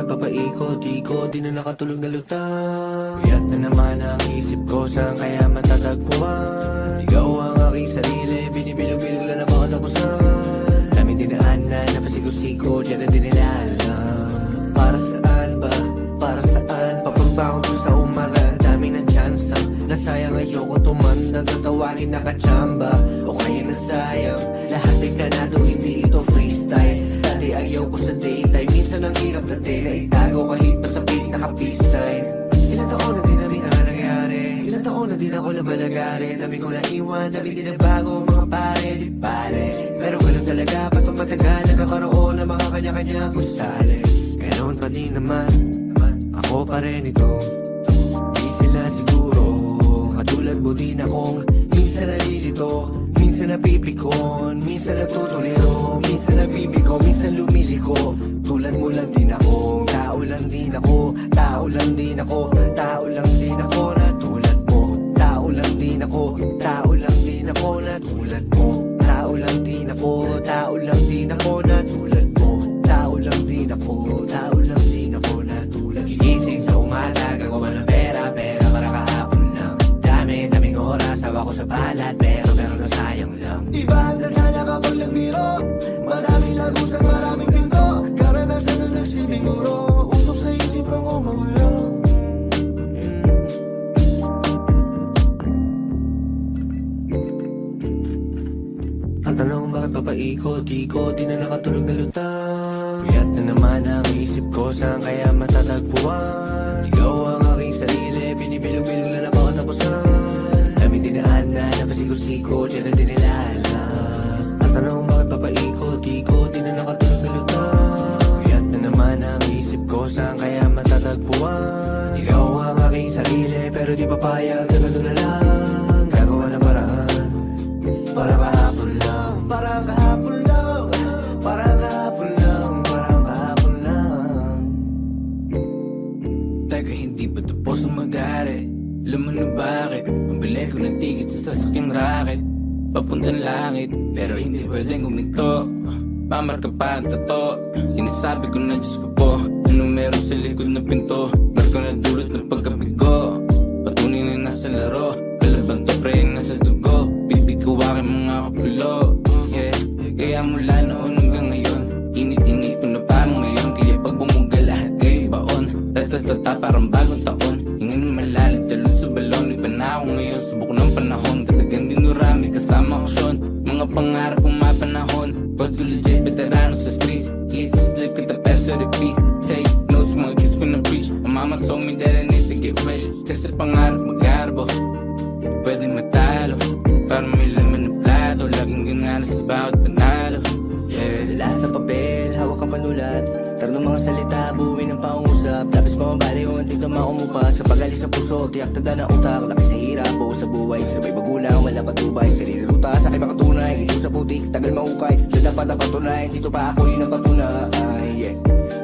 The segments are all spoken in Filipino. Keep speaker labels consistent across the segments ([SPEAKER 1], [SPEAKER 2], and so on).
[SPEAKER 1] bakit papaikot-ikot, di na nakatulog na lutang. Puyat na naman ang isip ko, saan kaya matatagpuan? Ikaw ang aking sarili, binibilog-bilog lang na baka tapusan. Daming dinaanan, napasigo-sigo, diyan na din nila alam. Para saan ba? Para saan? Papagbangon ko sa umaga, ang dami ng tsansa. Nasayang ayoko tumanda, tatawagin nakachamba. O kaya nasayang, lahat ay planado, hindi ito freestyle. Dati ayaw ko sa daytime, minsan ang hirap dati na itago kahit pa sa pilit naka-peace sign. Ilang taon na din namin ang nangyari, ilang taon na din ako nabalagari. Dami ko na iwan, dami din na bago, mga pare, di pare. Pero ganun talaga, patong matagal, nagkakaroon ng mga kanya-kanyang gusali. Ganoon pa din naman, ako pa rin ito. Di sila siguro, katulad mo din akong minsan nalilito, minsan napipikon, minsan natutuliro, minsan nabibigo, minsan lumiliko. Tulad mo lang din ako, tao lang din ako, tao lang din ako, tao lang din ako na tulad mo. Tao lang din ako, tao lang din ako na tulad mo. Tao lang din ako, tao lang din ako na tulad mo. Tao lang din ako, tao lang din ako na tulad. Gigising sa umaga, gagawa ng pera para kahapon lang. Daming oras, hawa ko sa balat, pero nasayang lang. Iba ang tadhana kapag nagbiro, maraming lagusan, maraming pinto. Karanasan na nagsilbing guro, usok sa isip ang umagulang. Ang tanong bakit papaikot-ikot, di na nakatulog na lutang. Puyat na naman ang isip ko, saan kaya matatagpuan? Ikaw ang aking sarili, binibilog-bilog lang na baka tapusan. Daming dinaanan, napasigo-sigo, diyan na din nila alam. Ang tanong bakit papaikot-ikot, di na nakatulog na lutang. Puyat na naman ang isip ko, saan kaya matatagpuan? Ikaw ang aking sarili, pero di papayag na gano'n na lang. Gagawa ng paraan, para kahapon lang, para kahapon lang, para kahapon lang, para kahapon lang.
[SPEAKER 2] Teka, hindi pa tapos ang mag-ari? Alam mo na bakit? Pambili ko ng ticket sa sasakyang racket, papuntang langit, pero hindi pwedeng huminto. Pamarka pa ang tato, sinasabi ko na Diyos ko po, ano meron sa likod na pinto? Marka na dulot ng pagkabigo, patunay na nasa laro, kalabang to pre nasa dugo. Bibig ko aking mga kapulo, yeah. Kaya mula noon hanggang ngayon, init-init ko na parang ngayon. Kaya pag bumuga lahat kayo baon, tatatata parang bagong taon. Hingin malalim, talon sa balon, iba na ako ngayon. Subok ng panahon, talagang dinurami kasama aksyon. Mga pangarap kong mapanahon, God ko legit, veterano sa streets. Eat, sleep, kita peso, repeat. Take notes, mga kids ko na preach. My mama told me that I need to get rich, kasi pangarap mag-arbo, pwede matalo, para may laman na plato. Laging ganala sa bawat panalo, yeah.
[SPEAKER 1] Lala sa papel, hawak ang panulat, taro ng mga salita, buuin ng pangusap. Tapos pamabali ko ang tignan makumupas. Kapag alis sa puso, tiyak tada na utak. Laki sa hirap, buo sa buhay, sabay bagulang, wala patubay. Sarili ruta, sa akin makatunay, ito sa putik, tagal mahukay. Diyan dapat na patunay, dito pa ako yun ang patunay, yeah.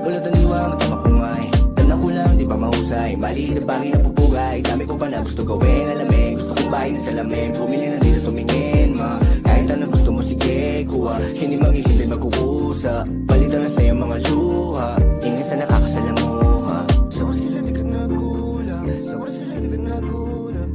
[SPEAKER 1] Wala taniwa, matama kumay, tanda ko lang, di ba mahusay. Mali na bagay na pupugay, dami ko pa na gusto gawin, alamin. Gusto kong bahay na salamin, bumili na dito tumingin, ma. Kahit ano gusto mo, sige, kuha. Hindi maghihintay magkukusa, palitan na sa'yo mga luha. Ingin sa nakakasalamuha, sabar sila di ka nagulang, sabar sila di ka nagulang,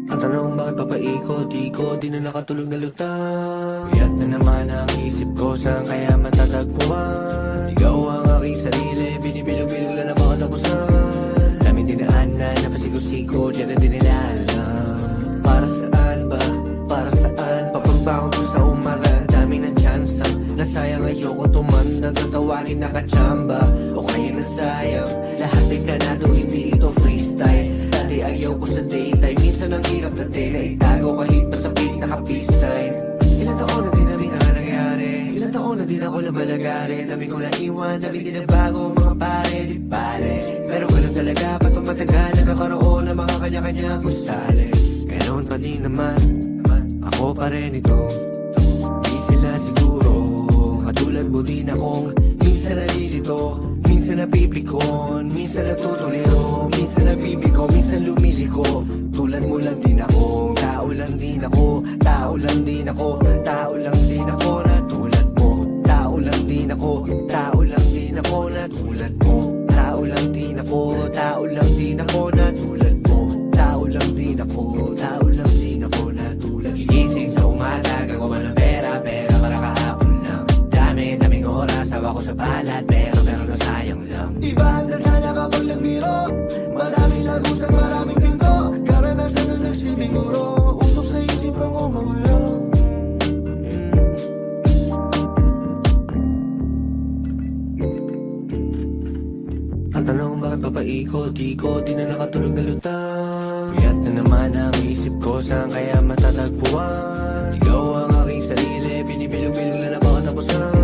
[SPEAKER 1] Ang tanong bakit papaikot-ikot, di na nakatulog na lutang. Puyat na naman ang isip ko, saan kaya matatagpuan? Ikaw ang aking sarili, binibilog-bilog lang na baka tapusan. Daming dinaanan, napasigo-sigo, diyan na din nila alam. Para saan ba? Para saan? Papagbangon ko sa umaga, ang dami ng tsansa. Nasayang ayoko tumanda, tatawagin nakachamba. O kaya nasayang, lahat ay planado, hindi ito freestyle. Dati ayaw ko sa daytime, minsan ang hirap dati na itago kahit pa sa pilit naka-peace sign. Ilang taon na din namin ang nangyari, ilang taon na din ako nabalagari. Dami ko na iwan, dami din na bago, mga pare, di pare. Pero ganun talaga, patong matagal, nagkakaroon ng mga kanya-kanyang gusali. Ganoon pa din naman, ako pa rin ito. Di sila siguro, Katulad mo din akong minsan nalilito, minsan napipikon, minsan natutuliro, minsan nabibigo, minsan lumiliko. Tulad mo lang din ako, tao lang din ako, tao lang din ako, tao lang din ako na tulad mo. Tao lang din ako, tao lang din ako na tulad mo. Tao lang din ako, tao lang din ako na tulad mo. Tao lang din ako, tao lang din ako na tulad mo. Gigising sa umaga, gagawa ng pera, pera para kahapon lang. Daming oras, hawa ko sa balat, pero nasayang lang. Iba ang tadhana kapag nagbiro, maraming lagusan, maraming pinto. Karanasan na nagsilbing guro, usok sa isip ang umawala. Ang tanong bakit papaikot-ikot, di na nakatulog na lutang. Puyat na naman ang isip ko, saan kaya matatagpuan? Ikaw ang aking sarili, binibilog-bilog na napakatapusan.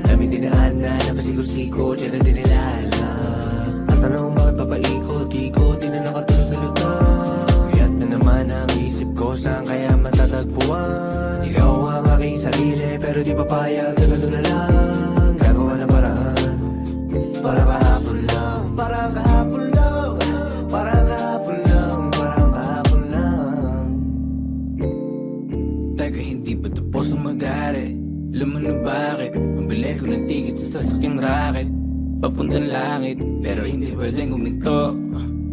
[SPEAKER 1] Daming dinaan na napasigot-sigot, yan ang dinilala. Ang tanong bakit papaikot-ikot, di na nakatulog na lutang. Puyat na naman ang isip ko, saan kaya matatagpuan? Ikaw ang aking sarili, pero di papayag, tagado na lang. Gagawa ng paraan, para kahapon lang, parang kahapon lang, parang kahapon lang, parang kahapon lang.
[SPEAKER 2] Teka, hindi pa tapos ang mag-ari? Alam mo na bakit? Pambili ko ng ticket sa sasakyang racket, papuntang langit, pero hindi pwedeng guminto.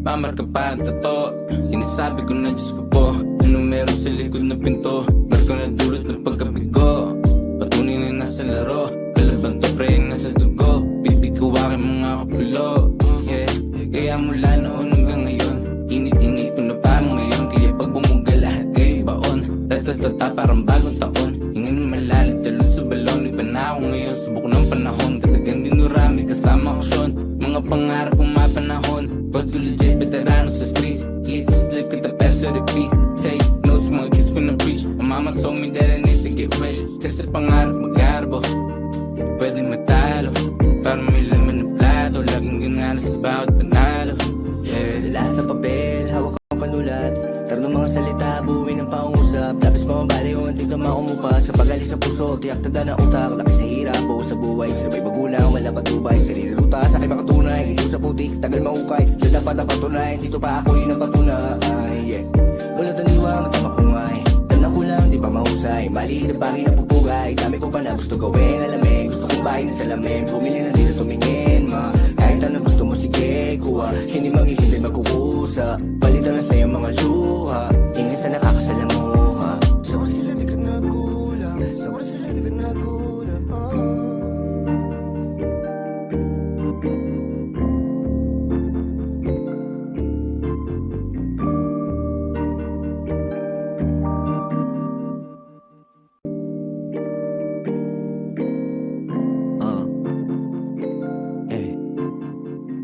[SPEAKER 2] Mamarka pa ang tato, sinasabi ko na Diyos ko po. Anong meron sa likod na pinto? Marka na dulot ng pagkabigo, patunay na nasa laro. Kalaban to pre, nasa dugo, bibig ko aking mga kapulo. Yeah, kaya mula noon hanggang ngayon, init-init ko na parang ngayon. Kaya pag bumuga lahat kayo baon, tatatata parang bagong taon. Hingin malalim, talon sa balon, iba na ako ngayon. Subok ng panahon, talagang dinurami kasama ko siyon. Mga pangarap kong mapanahon, pag legit veterano sa streets. Eat, sleep, kita peso, repeat. Take notes, mga kids ko na preach. My mama told me that I need to get rich, kasi pangarap mag-arbo, pwedeng matalo, para may laman ng plato. Laging ganaan sa bawat panalo. Yeah.
[SPEAKER 1] Dala sa papel, hawak ang panulat, tarong mga salita, buuin ng pangusap. Tapos pamabali o antig na makumupas. Kapag alis sa puso, tiyak tada na utak. Laki sa hirap, buo sa buhay, sabay magulang, wala patubay. Sarili ruta, sa akin makatunay, hindi sa putik, tagal mahukay. Diyan dapat ang patunay, dito pa ako yun ang patunay. Yeah. Wala taniwa, matama kumay, tanda ko lang, di pa mahusay. Mali na bagay na pupugay, dami ko pa na gusto gawin. Alamin, gusto kong bahay na salamin, bumili na dito tumingin, ma. Kahit ano gusto mo, sige, kuha. Hindi maghihintay magkukusa, palitan na sa'yo mga luha. Ingin sa nakakasalamuha, sabar sila di ka nagulang, sabar sila di ka nagulang.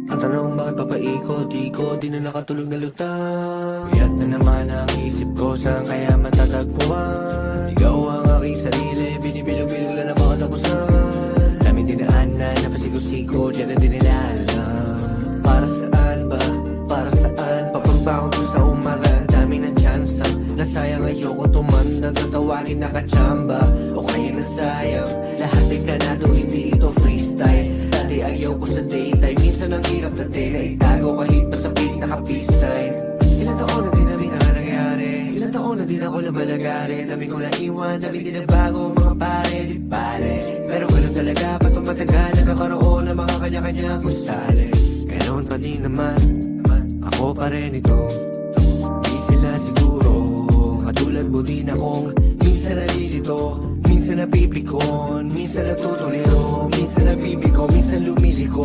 [SPEAKER 1] Ang tanong bakit papaikot-ikot, di na nakatulog na lutang. Puyat na naman ang isip ko, saan kaya matatagpuan? Ikaw ang aking sarili, binibilog-bilog na napakatapusan. Daming dinaan na napasigot-sigot, yan ang dinilala. Para saan ba? Para saan? Papagbangon ko sa umaga, ang dami ng tsansa. Nasayang ayoko tumanda, tatawagin na kachamba. O kaya nasayang, lahat ay kanado, hindi ito freestyle. Dati ayaw ko sa daytime, minsan ang hirap dati na itago kahit pa sa piling naka-peace sign. Ilang taon na din namin ang nangyayari, ilang taon na din ako nabalagari. Dami ko na iwan, dami din nagbago, mga pare, di pare. Pero ganun talaga, patong matagal, nagkakaroon ng mga kanya-kanyang gusali. Ganoon pa din naman, ako pa rin ito. Di sila siguro, katulad mo din akong minsan nalilito, minsan napipikon, minsan natutuliro, minsan nabibigo, minsan lumiliko.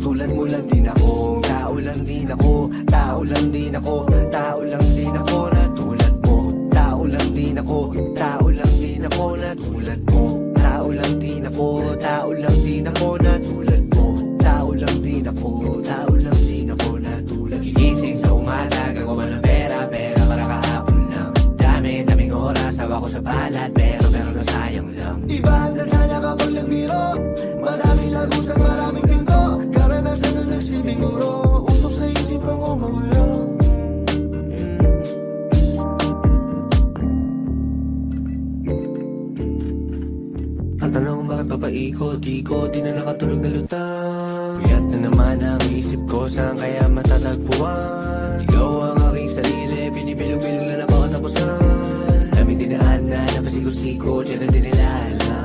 [SPEAKER 1] Tulad mo lang din ako, tao lang din ako, tao lang din ako, tao lang din ako na tulad mo. Tao lang din ako, tao lang din ako na tulad mo. Tao lang din ako, tao lang din ako na tulad mo. Tao lang din ako, tao lang din ako na tulad mo. Gigising sa umaga, gagawa ng pera, pera para kahapon lang. Daming oras, hawa ko sa balat, pero nasayang lang. Iba ang tadhana kapag nagbiro, maraming lagusan, maraming pinto. Karanasan na nagsilbing guro, usok sa isip ang umawala. Ang tanong bakit papaikot di na nakatulog na lutang. Puyat na naman ang isip ko, saan kaya matatagpuan? Ikaw ang aking sarili, binibilog-bilog na lang ako tapusan. Daming dinaan na napasigo-sigo, di na dinilala.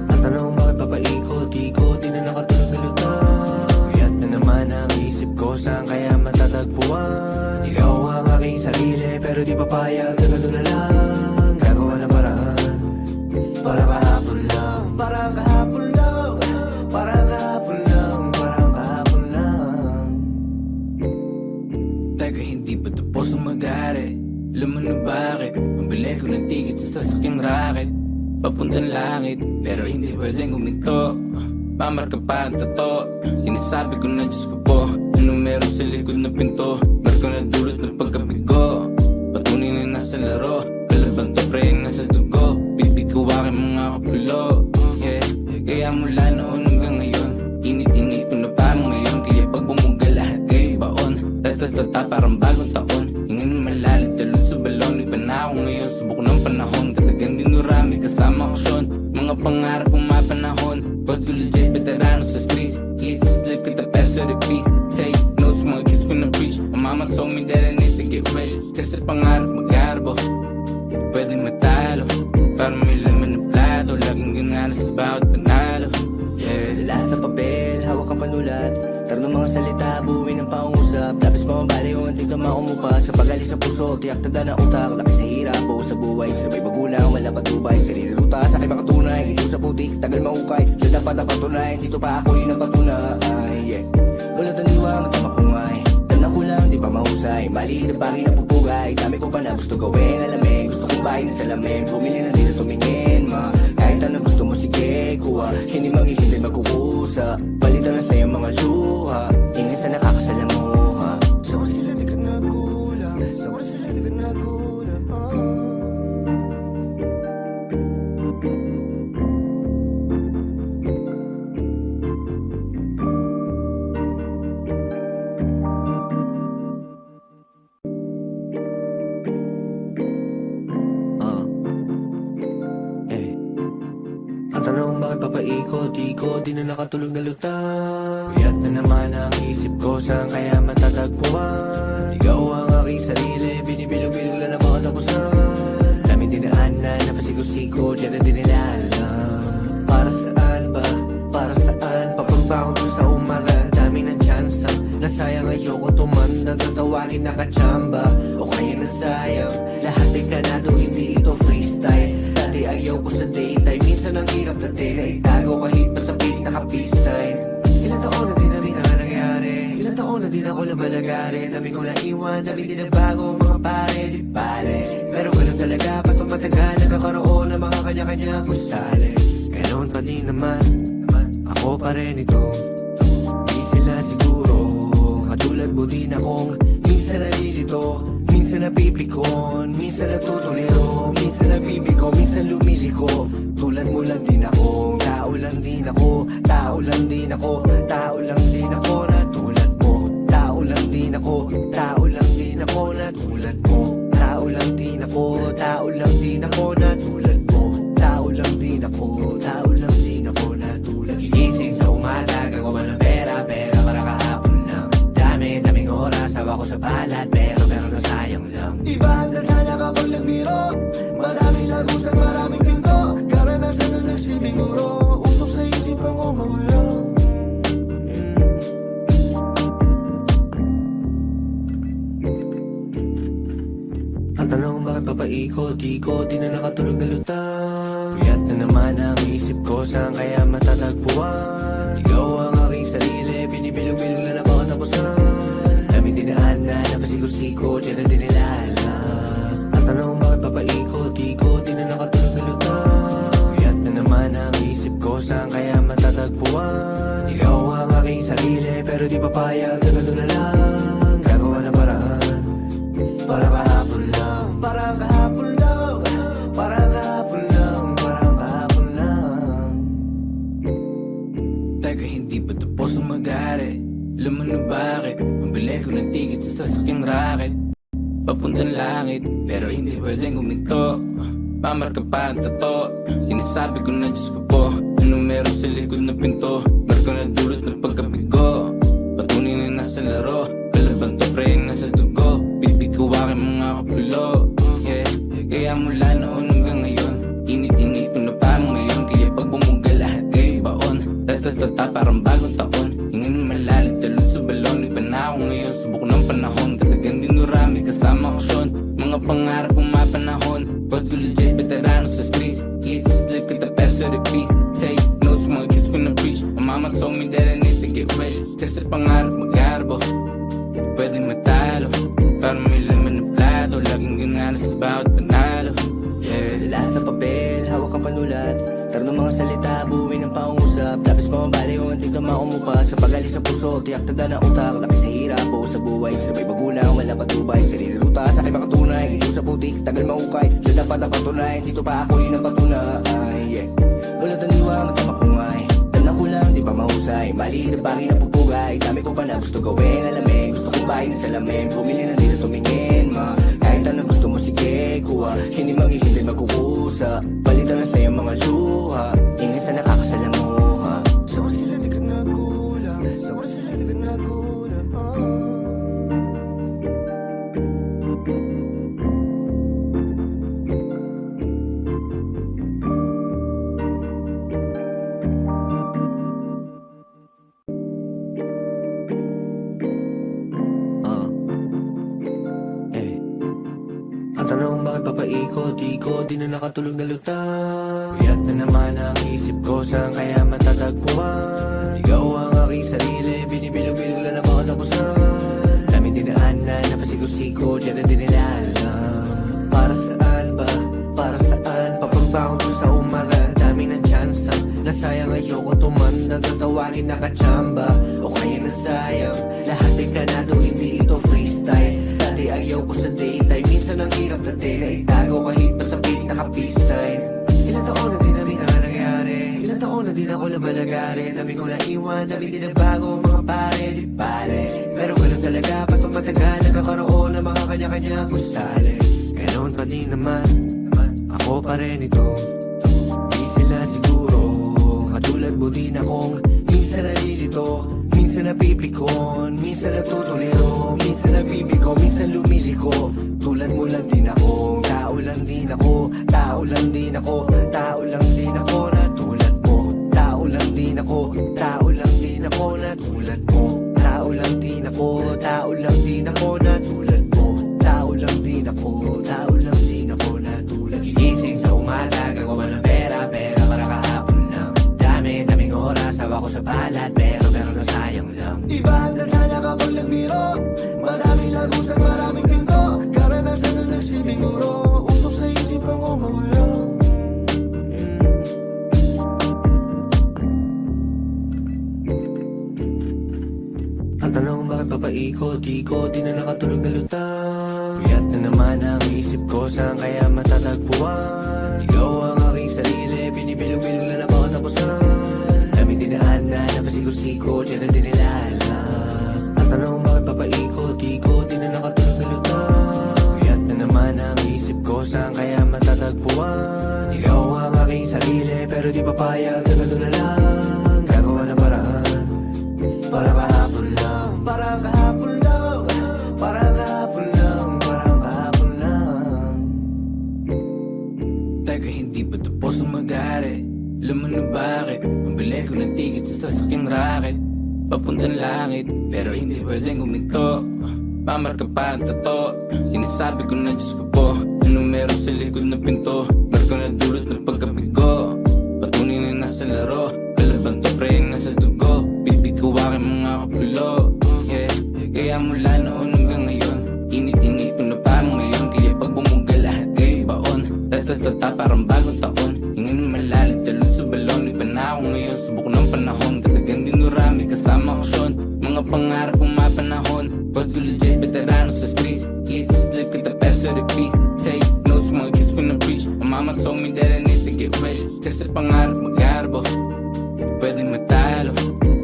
[SPEAKER 1] At tanong bakit papaikot, di na nakatulog na lutang. Puyat na naman ang isip ko, saan kaya matatagpuan? Ikaw ang aking sarili, pero di papayag na ganun na lang. Gagawa ng paraan, para kahapon lang, parang kahapon lang, parang kahapon lang, parang kahapon lang.
[SPEAKER 2] Teka, hindi pa tapos ang mag-ari. Alam mo na bakit? Pambili ko ng ticket sa sasakyang racket, papuntang langit, pero hindi pwedeng huminto. Mamarka pa ang tato, sinasabi ko na Diyos ko po. Ano meron sa likod ng pinto? Marko na dulot ng pagkabigo, patunay na nasa laro. Kalaban to pre, nasa dugo. Bibig ko aking mga kapulo. Yeah, kaya mula noon hanggang ngayon, init-init ko na parang ngayon. Kaya pag bumuga lahat kayo baon, tatatata parang bagong taon. Hingin malalim, talon sa balon. Iba na ako ngayon, subok ng panahon. Katagang dinurami kasama ko son. Mga pangarap kong mapanahon. God ko legit, veterano sa streets. Eat, sleep, kita peso, repeat. Take notes, mga kids ko na preach. My mama told me that I need to get rich. Kasi pangarap mag-arbo, pwede matalo. Para may laman ng plato, laging ganala sa bawat panalo. Yeah.
[SPEAKER 1] Dala sa papel, hawak ang panulat. Taro ng mga salita, buuin ng pangusap. Tapos mamabali yung anting tama umupas. Kapag alis sa puso, tiyak tanda na utak. Laki sa hirap, buo sa buhay. Sabay bagulang, walang patubay. Sarili ruta, sa aking makatunay. Ito sa putik, tagal mahukay. Na dapat ang patunay, dito pa ako yun ang patunay. Yeah. Wala taniwa, matama ko nga eh. Tanda ko lang, di pa mahusay. Mali na bagay na pupugay. Dami ko pa na gusto gawin, alamig. Gusto kong bahay na salamin. Bumili na dito tumingin, ma. Kahit ano gusto mo, sige, kuha. Hindi maghihintay magkukusa. Palitan na sa'yo mga luha. Ingat sa nakakasalamuha. Sabar sila di ka nagulang. Sabar sila di ka nagulang. Ang tanong bakit papaikot, di na nakatulog na lutang. Puyat na naman ang isip ko, saan kaya matatagpuan? Ikaw ang aking sarili, binibilog-bilog na lang ako tapusan. Daming dinaan na napasigo-sigo, di na dinilala. Para saan ba? Para saan? Papagbangon ko sa umaga, ang dami ng tsansa. Nasayang ayoko tumanda, tatawagin nakachamba. O kaya nasayang, lahat ay planado, hindi ito freestyle. Dati ayaw ko sa daytime, minsan ang hirap dati na itago kahit pa sa pilit naka-peace sign. Ilang taon na din namin ang nangyari, ilang taon na din ako nabalagari. Dami kong naiwan, dami din na bago mga pare, di pare. Pero ganun talaga, ba't matagal nagkakaroon ng mga kanya-kanya kusali. Ganoon pa din naman, ako pa rin ito. Di sila siguro, katulad mo din akong minsan nalilito, minsan napipikon, minsan natutuliro, minsan nabibigo, minsan lumiliko. Tulad mo lang din ako, tao lang din ako, tao lang din ako, tao lang din ako na tulad mo. Tao lang din ako, tao lang din ako na tulad mo. Tao lang din ako, tao lang din ako na tulad mo. Tao lang din ako, tao lang din ako na tulad mo. Gigising sa umaga, gagawa ng pera para kahapon lang. Daming oras, hawa ko sa balat, pero nasayang lang. Iba ang tadhana kapag nagbiro, maraming lagusan, maraming pinto. Karanasan na nagsilbing guro, usok sa isip ang umagulang. Ang tanong bakit papaikot, di na nakatulog na lutang. Puyat na naman ang isip ko, saan kaya matatagpuan? Ikaw ang aking sarili, binibilog-bilog na lang ako tapusan. Daming dinaan na napasigo-sigo, di na dinilala. Ang tanong bakit papaikot, di na nakatulog na lutang. Puyat na naman ang isip ko, saan kaya matatagpuan? Ikaw ang aking sarili, pero di papayag na ganun na lang. Gagawa ng paraan, para kahapon lang, parang kahapon lang, parang kahapon lang, parang kahapon lang.
[SPEAKER 2] Teka, hindi pa tapos ang mag-ari. Alam mo na bakit? Pambili ko ng ticket sa sasakyang racket, papuntang langit, pero hindi pwedeng huminto. Mamarka pa ang tato, sinasabi ko na Diyos ko po. Ano meron meron sa likod ng pinto. Marko na dulot ng pagkabigo. Patunay na nasa laro. Kalaban to pre, nasa dugo. Bitbit ko aking mga kapulo. Yeah, kaya mula noon hanggang ngayon, init-init ko na parang ngayon. Kaya pag bumuga lahat kayo baon. Tatatata parang bagong taon. Hingin malalim, talon sa balon. Iba na ako ngayon, subok ng panahon. Talagang dinurami kasama ko son. Mga pangarap kong mapanahon. Bad ko legit, veterano sa streets. Eat, sleep, kita peso, repeat. Say no sa mga kids ko na preach. My mama told me that I need to get rich. Kasi pangarap mag-arbo, pwedeng matalo. Para may laman na plato. Laging gananas sa bawat panalo. Yeah.
[SPEAKER 1] Lala sa papel, hawak ka panulat. Tarno mga salita, buuin ng pangusap. Labis pa mabali, unting ka maumupas. Kapag alis sa puso, tiyak tagda na utak. Laki sa hirap, buo sa buhay. Sabay bagulang, wala patubay. Sarili ruta, sa akin makatunay. Ito sa putik, tagal mahukay. Diyan dapat ang patunay, dito pa ako yun ang patunay. Yeah. Wala taniwa, matama kumay. Tanda ko lang, di pa mahusay. Mali na bagay na pupugay. Dami ko pa na gusto gawin, alamig. Gusto kong bahay na salamin. Bumili na dito tumingin, ma. Kahit ano gusto mo, sige, kuha. Hindi maghihintay magkukusa. Palitan na sa'yo mga luha. Ingin sa nakakasalamuha. Sabar sila di ka nagulang. Sabar sila di ka nagulang. Ang tanong bakit papaikot-ikot, di na nakatulog na lutang. Puyat na naman ang isip ko, saan kaya matatagpuan? Ikaw ang aking sarili, binibilog-bilog lang na baka tapusan. Dami dinaan na napasigo-sigo, diyan na din nila alam. Para saan ba? Para saan? Papagbangon ko sa umaga, ang dami ng tsansa. Nasayang ayoko tumanda, tatawagin nakachamba. O kaya nasayang, lahat ay planado, hindi ito freestyle. Dati ayaw ko sa daytime, minsan ang hirap dati na itago kahit pa sa pilit naka-peace sign. Ilang taon na din na rin ang nangyari, ilang taon na din ako nabalagari. Dami ko na iwan, dami din na bago mga pare, di pare. Pero ganun talaga, patong matagal, nagkakaroon ng mga kanya-kanya gusali. Ganoon pa din naman, ako pa rin ito. Di sila siguro, katulad mo din akong minsan nalilito, minsan napipikon, minsan natutuliro, minsan nabibigo, minsan lumiliko. Tulad mo lang din ako, tao lang din ako, tao lang din ako, tao lang din ako na tulad mo. Tao lang din ako, tao lang din ako na tulad mo. Tao lang din ako, tao lang din ako na tulad mo. Tao lang din ako, tao lang din ako na tulad mo. Gigising sa umaga, gagawa ng pera, pera para kahapon lang. Daming oras, hawa ko sa balat, pero nasayang lang. Iba ang tadhana kapag nagbiro, maraming lagusan, maraming pinto. Karanasan na nagsilbing guro, usok sa isip ang umagulang. Ang tanong bakit papaikot-ikot, di na nakatulog na lutang. Puyat na naman ang isip ko, saan kaya matatagpuan? Ikaw ang aking sarili, binibilog-bilog lang na baka tapusan. Dami dinaan na napasigo-sigo, diyan na din nila alam. Ang tanong bakit papaikot-ikot, di na nakatulog na lutang. Puyat na naman ang isip ko, saan kaya matatagpuan? Ikaw ang aking sarili, pero di papayag na gano'n na lang. Gagawa ng paraan, para kahapon lang. Parang kahapon lang, parang kahapon lang, parang kahapon lang.
[SPEAKER 2] Teka, hindi pa tapos ang mag-ari. Alam mo na bakit? Pambili ko ng ticket sa sasakyang racket. Papuntang langit, pero hindi pwedeng huminto. Pamarka pa ang tato. Sinasabi ko na Diyos ko po, ano meron sa likod ng pinto. Marko na dulot ng pagkabigo. Patunay na nasa laro. Kalaban to pre, nasa dugo. Bitbit ko aking mga kapulo. Yeah, kaya mula noon hanggang ngayon, init-init ko na parang ngayon. Kaya pag bumuga lahat kayo baon. Tatatata parang bagong taon. Hingin malalim, talon sa balon. Iba na ako ngayon, subok ng panahon. Talagang dinurami kasama ko son. Mga pangarap kong mapanahon. Bad ko legit, veterano sa streets. Eat, sleep, kita peso, repeat. Say no sa mga kids ko na preach. My mama told me that I need to get rich. Kasi pangarap mag-arbo, pwedeng matalo.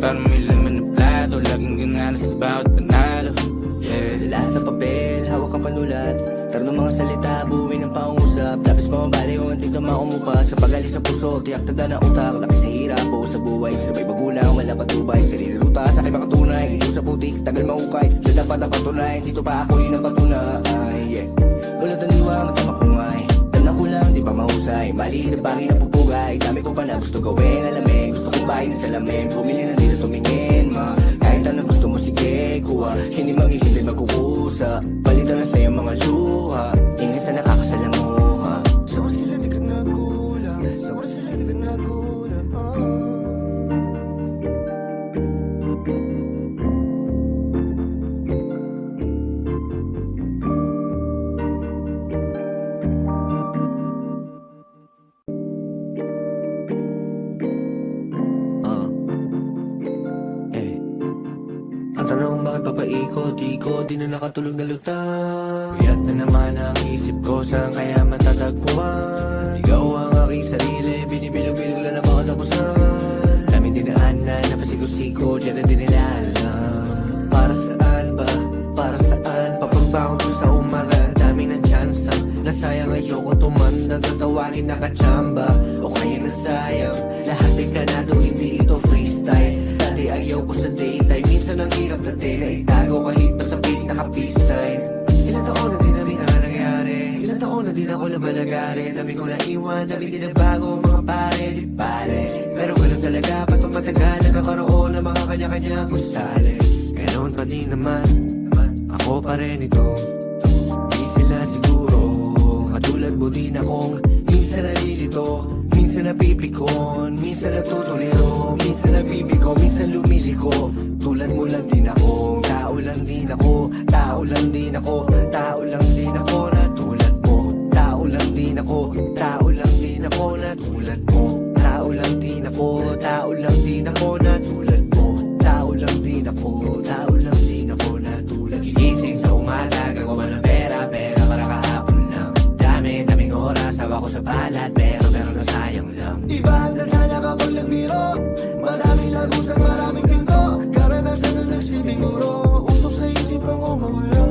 [SPEAKER 2] Para may laman na plato. Laging gananas sa bawat panalo. Yeah.
[SPEAKER 1] Lala sa papel, hawak ka panulat. Tarno mga salita, buuin ng pangusap. Labis pa mabali, unting ka tama umupa sa pag-alis sa puso, tiyak tanda na utak. Laki sa hirap o sa buhay, sabay magulang, wala patubay. Sarili ruta sa aking makatunay, hindi sa putik, tagal mahukay. Na dapat na patunay, dito pa ako yun ang patunay, yeah. Wala taniwa, matama kumay, tanda ko lang, di pa mahusay. Mali na bagay na pupugay, dami ko pa na gusto gawin. Alamin, gusto kong bahay na salamin, bumili na dito tumingin, ma. Kahit ano gusto mo, sige, kuha. Hindi maghihintay magkukusa, palitan na sa'yo mga luha. Ingin sa nakakasalamuha, sabar sila di ka nagulang, sabar sila di ka nagulang, Ang tanong bakit papaikot-ikot, di na nakatulog na lutang. Kuyat na naman ang isip ko, saan kaya matatagpuan? Ikaw ang aking sarili, binibilog-bilog lang na baka tapusan. Daming dinaan na napasigot-sigot, yan ang di nila alam. Para saan ba? Para saan? Papagbangon ko sa umaga, ang dami ng tsansa. Nasayang ayoko tumanda, tatawagin na kachamba. O kaya nasayang, lahat ay kanado, hindi ito freestyle. Dati ayaw ko sa daytime, minsan ang hirap dati na itago kahit pa sa piling naka-peace sign. Ilang taon na din namin ang nangyari, ilang taon na din ako nabalagari. Dami ko na iwan, dami din na bago, mga pare, di pare. Pero ganun talaga, ba't matagal nagkakaroon ng mga kanya-kanyang gusali. Ganoon pa din naman, ako pa rin ito. Di sila siguro, katulad mo din akong minsan nalilito, minsan napipikon, minsan natutuliro, minsan nabibigo, minsan lumiliko. Tulad mo lang din ako, tao lang din ako, tao lang din ako, tao lang din ako na tulad mo. Tao lang din ako, tao lang din ako na tulad mo. Tao lang din ako, tao lang din ako na tulad mo. Tao lang din ako, tao lang din ako na tulad mo. Gigising sa umaga, gagawa ng pera, pera para kahapon lang. Daming oras, hawa ko sa balat, pero nasayang lang. Iba ang tadhana kapag nagbiro, maraming lagusan, maraming pinto. Karanasan na nagsilbing guro, usok sa isip ang umawala.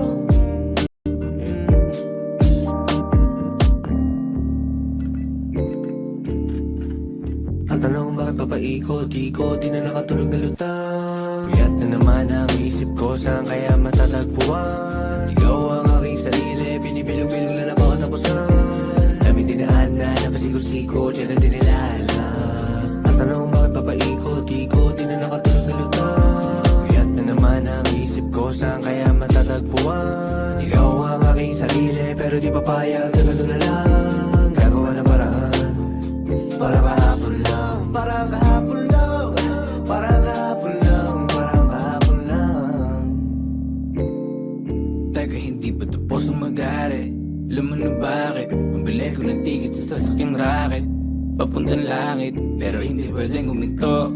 [SPEAKER 1] Ang tanong bakit papaikot-ikot, di na nakatulog na lutang. Kuyat na naman ang isip ko, saan kaya matatagpuan? Ikaw ang aking sarili, binibilog-bilog lang na baka tapusan. Daming dinaan na napasigot-sigot, yan ang di nila alam. Ang tanong bakit papaikot-ikot, di na nakatulog na lutang. Kuyat na naman ang isip ko, saan kaya matatagpuan? Ikaw ang aking sarili, pero di papayag sa ganun na lang. Gagawa ng paraan, para kahapon lang, para kahapon lang, para kahapon lang, para kahapon lang.
[SPEAKER 2] Teka, hindi pa tapos ang mag-ari? Alam mo na bakit? Pambili ko ng ticket sa sasakyang racket, papuntang langit, pero hindi pwedeng huminto.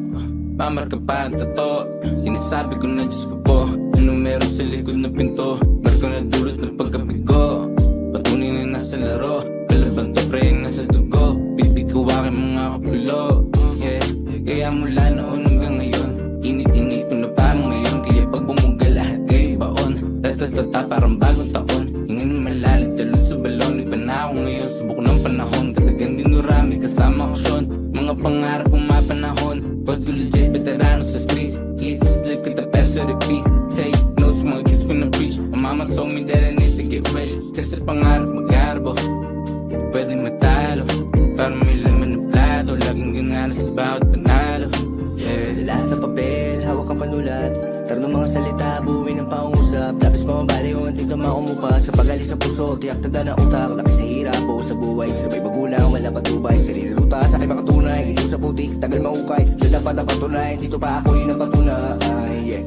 [SPEAKER 2] Mamarka pa ang tato, sinasabi ko na Diyos ko po. Ano meron sa likod ng pinto? Marka na dulot ng pagkabigo, patunay na nasa laro. Kalaban to pre, nasa dugo, bitbit ko aking mga kapulo. Yeah, kaya mula noon hanggang ngayon, init-init ko na parang ngayon. Kaya pag bumuga lahat kayo baon, tatatata parang bagong taon. Hingin malalim, talon sa balon, iba na ako ngayon. Subok ng panahon, talagang dinurami kasama ko Sean. Mga pangarap kong mapanahon, God ko legit, veterano sa streets. Eat, sleep, kita peso, repeat. Take notes, mga kids ko na preach. My mama told me that I need to get rich, kasi pangarap mag-arbo, pwede matalo, para may laman ng plato. Laging gangana sa bawat panalo. Yeah.
[SPEAKER 1] Dala sa papel, hawak ang panulat, taro ng mga salita, buwi ng pangungusap. Tapos mamabali ko ang tigdama umupas, kapag alis sa puso, tiyak tanda na utak. Laki sa hirap o sa buhay, sabay magulang, wala patubay. Sarili ruta sa aking makatunay, hindi sa putik, tagal mahukay. Na dapat na patunay, dito pa ako yun ang patunay, yeah.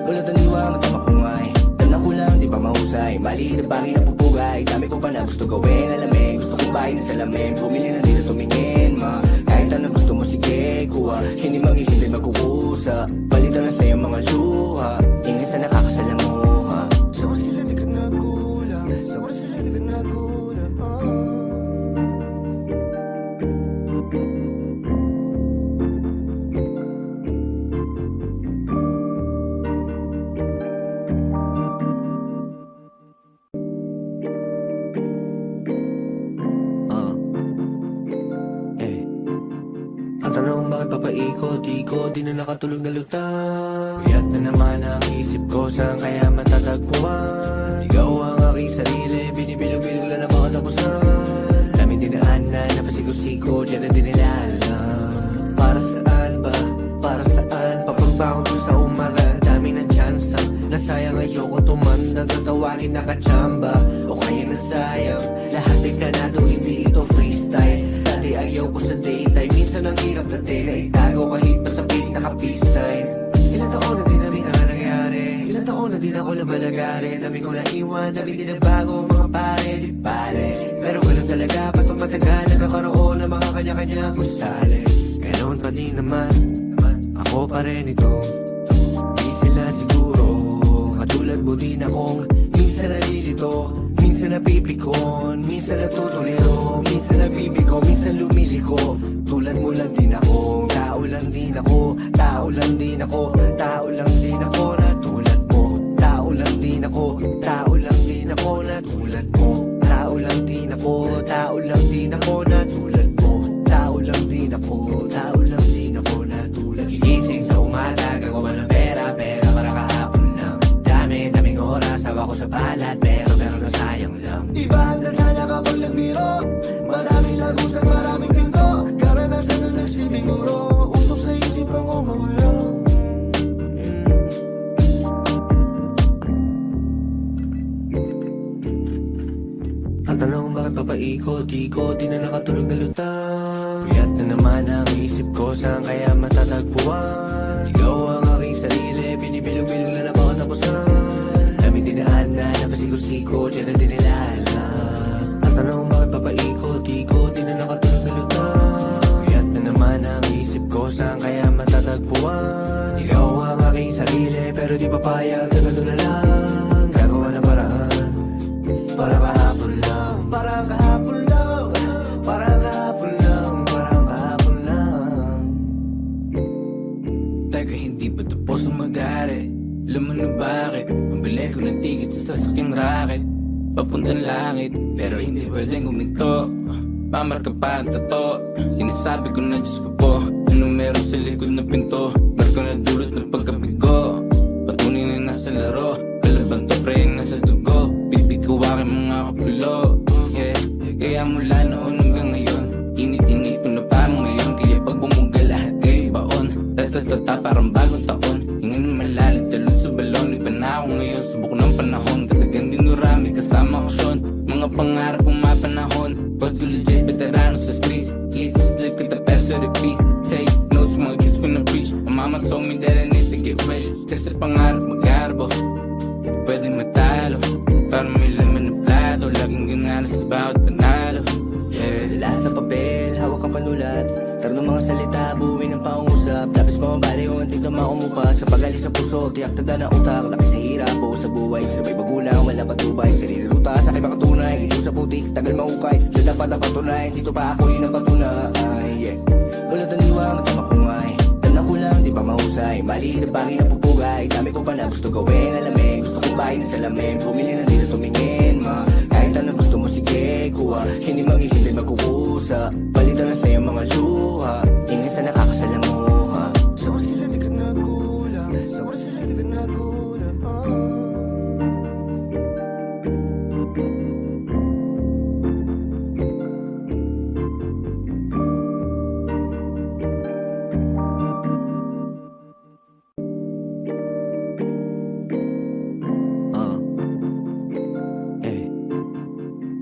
[SPEAKER 1] Wala taniwa, matama kumay, tanda ko lang, di pa mahusay. Mali na bagay na pupugay, dami ko pa na gusto gawin. Alamin, gusto kong bahay na salamin, bumili na dito tumingin, ma. Kahit ano gusto mo, sige, kuha. Hindi maghihintay magkukusa, palitan na sa'yo mga luha. Ingin sa nakakasalamuha, sabar sila di ka nagulang, sabar sila di ka nagulang, papaikot-ikot, di na nakatulog na lutang. Puyat na naman ang isip ko, saan kaya matatagpuan? Ikaw ang aking sarili, binibilog-bilog lang na baka tapusan. Daming dinaan na napasigo-sigo, diyan na din nila alam. Para saan ba? Para saan? Papagbangon ko sa umaga, ang dami ng tsansa. Nasayang ayoko tumanda, tatawagin nakachamba. O kaya nasayang, lahat ay planado, hindi ito freestyle. Dati ayaw ko sa daytime, minsan ang hirap dati na itago kahit pa sa pilit naka-peace sign. Ilang taon na din namin ang nangyari, ilang taon na din ako nabalagari. Dami kong naiwan, dami din na bago, mga pare, di pare. Pero ganun talaga, patong matagal, nagkakaroon ng mga kanya-kanya gustali. Ganoon pa din naman, ako pa rin ito. Di sila siguro, katulad mo din akong minsan nalilito, minsan napipikon, minsan natutuliro, minsan nabibigo, minsan lumiliko. Tulad mo lang din ako, tao lang din ako, tao lang din ako, tao lang din ako na tulad mo. Tao lang din ako, tao lang din ako na tulad mo. Tao lang din ako, tao lang din ako na tulad mo. Tao lang din ako, tao lang din ako na tulad mo. Gigising sa umaga, gagawa ng pera, pera para kahapon lang. Daming oras, hawa ko sa balat, pero nasayang lang. Iba ang tadhana kapag nagbiro, maraming lagusan, maraming pinto. Karanasan na nagsilbing guro, usok sa isip ang umawala. Ang tanong bakit papaikot-ikot, di na nakatulog na lutang. Puyat na naman ang isip ko, saan kaya matatagpuan? Ikaw ang aking sarili, binibilog-bilog lang na baka tapusan. Dami dinaan na napasigo-sigo, diyan na din nila alam. Ang tanong bakit papaikot-ikot, di na nakatulog na lutang. Puyat na naman ang isip ko, saan kaya matatagpuan? Ikaw ang aking sarili, pero di papayag na ganun na lang. Gagawa ng paraan, para kahapon lang, para kahapon lang, para kahapon lang, para kahapon lang.
[SPEAKER 2] Teka, hindi ba tapos ang mag-ari? Alam mo na bakit? Pambili ko ng ticket sa sasakyang racket, papuntang langit, pero hindi pwedeng guminto. Mamarka pa ang tato, sinasabi ko na Diyos ko po, ano meron sa likod na pinto. Marko na dulot ng pagkabigo, patunay na nasa laro, kalaban to pre nasa dugo. Bibig ko aking mga kapulo, yeah. Kaya mula noon hanggang ngayon, init-init ko na parang ngayon. Kaya pag bumuga lahat kayo baon, tatatata parang bagong taon. Hingin malalim, talon sa balon, iba na ako ngayon. Subok ng panahon, talagang dinurami kasama ko son. Mga pangarap kong mapanahon, God ko legit, veterano sa streets. Hits, slip ka ta peso repeat. Take notes, mga kids ko na preach. My mama told me that I need to get rich, kasi pangarap mag-arbo, pwedeng matalo, para may laman na plato. Laging gananas sa bawat panalo, yeah.
[SPEAKER 1] Wala sa papel, hawak ka panulat, tarong mga salita, buuin ng pangusap. Tapos pamabali ko ang tignan maumupas. Kapag alis sa puso, tiyak tada na utak. Laki sa hirap, buo sa buhay, sabay magulang, wala patubay. Sarili ruta, sa aking makatunay, ito sa putik, tagal mahukay. Diyan dapat ang patunay, dito pa ako yun ang patunay, yeah. Wala taniwa, matama kumay, tanda ko lang, di pa mahusay. Mali na pangin ang pupugay, dami ko pa na gusto gawin, alamin. Gusto kong bahay na salamin, bumili na dito tumingin, ma. Kahit ano gusto mo, sige, kuha. Hindi maghihintay magkukusa, palitan na sa'yo mga luha. Ingin sa nakakasalamuha, sabar sila di ka nagkulang, sabar sila di ka nagkulang,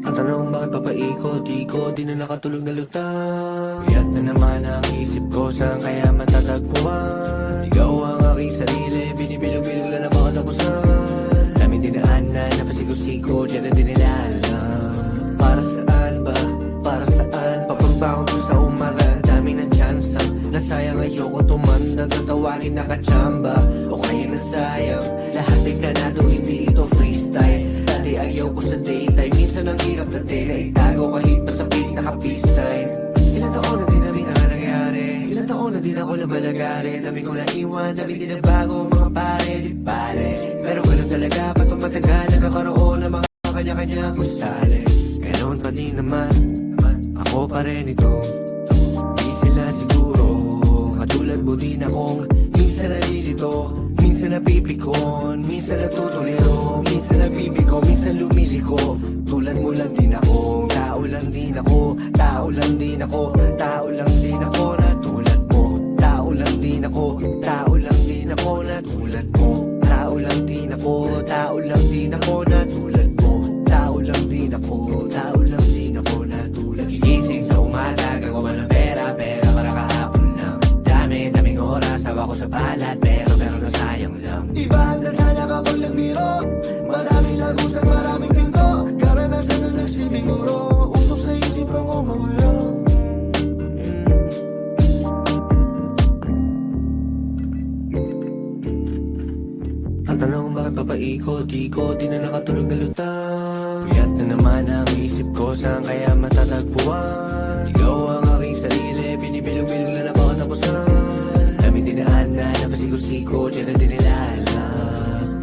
[SPEAKER 1] Ang tanong bakit papaikot-ikot, di na nakatulog na lutang. Puyat na naman ang isip ko, saan kaya matatagpuan? Ikaw ang aking sarili, binibilog-bilog lang na baka tapusan. Daming dinaan na napasigo-sigo, diyan na din nila alam. Para saan ba? Para saan? Papagbangon ko sa umaga, ang dami ng tsansa. Nasayang ayoko tumanda, tatawagin nakachamba. O kaya nasayang, lahat ay planado, hindi ito freestyle. Dati ayaw ko sa daytime, minsan ang hirap dati na itago kahit pa sa pilit naka-peace sign. Ilang taon na din namin ang nangyari, ilang taon na din ako nabalagari. Dami kong naiwan, dami din na bago, mga pare, di pare. Pero ganun talaga, patong matagal, nagkakaroon ng mga kanya-kanya gustali. Ganoon pa din naman, ako pa rin ito. Di sila siguro, Katulad mo din akong minsan nalilito, minsan napipikon, minsan natutuliro, minsan nabibigo, minsan lumiliko. Tulad mo lang din ako, tao lang din ako, tao lang din ako, tao lang din ako na tulad mo. Tao lang din ako, tao lang din ako na tulad mo. Tao lang din ako, tao lang din ako na tulad mo. Tao lang din ako, tao lang din ako na tulad. Gigising sa umaga, gagawa ng pera, pera para kahapon lang. Daming oras, hawa ko sa balat, pero nasayang lang. Iba ang tadhana kapag nagbiro, maraming lagusan, maraming pinto. Karanasan na nagsibing guro, usok sa isip ang umagulang. Ang tanong bakit papaikot-ikot, di na nakatulog na lutang. Kuyat na naman ang isip ko, saan kaya matatagpuan? Ikaw ang aking sarili, binibilog-bilog na napakatapusan. Dami dinaan na napasigo-sigo, dyan na dinilala.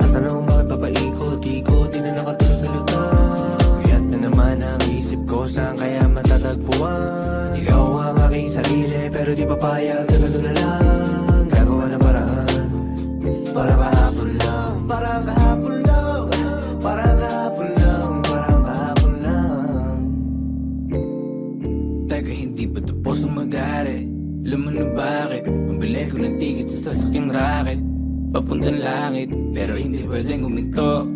[SPEAKER 1] Ang tanong bakit papaikot-ikot, di na nakatulog na lutang. Kuyat na naman ang isip ko, saan kaya matatagpuan? Ikaw ang aking sarili, pero di papayag na gano'n na lang. Gagawa ng paraan, para kahapon lang, parang kahapon lang, parang kahapon lang, parang kahapon lang.
[SPEAKER 2] Teka, hindi pa tapos ang mag-ari? Alam mo na bakit? Pambili ko ng ticket sa sasakyang racket, papuntang langit, pero hindi pwedeng huminto.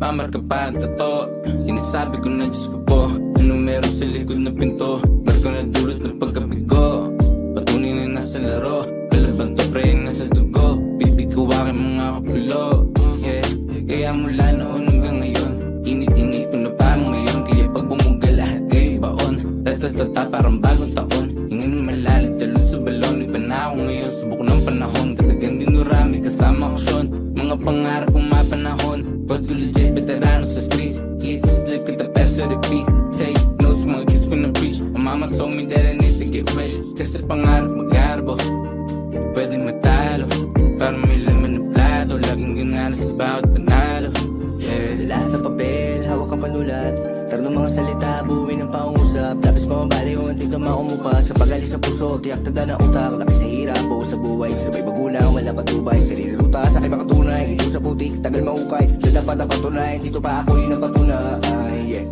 [SPEAKER 2] Mamarka pa ang tato, sinasabi ko na Diyos ko po, ano meron sa likod na pinto? Marko na dulot ng pagkabigo, patunay na nasa laro, palaban to pre nasa dugo. Pipig ko aking mga kapulo, yeah. Kaya mula noon hanggang ngayon, init-init ko na parang ngayon. Kaya pag bumuga lahat kayo baon, tatatata parang bagong taon. Hingin malalim, talon sa balon, iba na ako ngayon. Subok ng panahon, talagang dinurami kasama ko son. Mga pangarap kong mapanahon, God ko legit, veterano sa streets. Eat, sleep, kita peso, repeat. Say no sa mga kids ko na preach. Ang mama told me that I need to get rich, kasi pangarap mag-arbo, pwedeng matalo, para may laman ng plato. Laging ganala sa bawat panalo, yeah.
[SPEAKER 1] Dala sa papel, hawak ka panulat, tarong mga salita, buuin ng pangungusap. Tapos pamabali kung anting ka maumupas. Kapag alis sa puso, tiyak tada na utak. Laki sa hirap, buo sa buhay, sabay magulang, wala patubay. Sarili ruta, sa akin makatunay, hindi sa putik, tagal mahukay. Doon dapat ang patunay, dito pa ako yun ang patunay, yeah.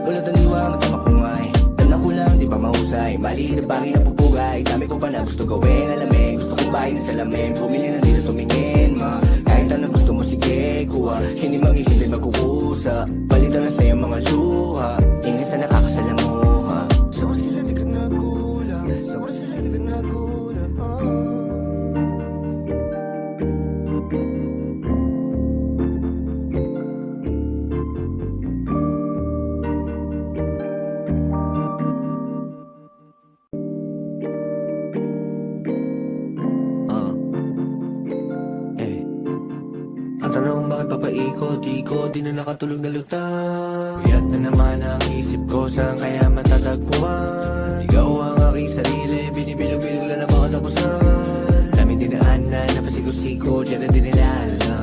[SPEAKER 1] Walang taniwa, matama kumay, tanda ko lang, di pa mahusay. Mali na bagay na pupugay, dami ko pa na gusto gawin. Alamin, gusto kong bahay na salamin, bumili na dito tumingin, ma. Kahit ano gusto mo, sige, kuha. Hindi maghihintay magkukusa, palitan na sa'yo mga luha. Ingin sa nakakasalamuha, sabar sila di ka nagulang, sabar sila di ka nagulang, Ang tanong bakit papaikot-ikot, di na nakatulog na lutang. Kuyat na naman ang isip ko, saan kaya matatagpuan? Ikaw ang aking sarili, binibilog-bilog na napakatapusan. Dami dinaan na napasigo-sigo, dyan na dinilala.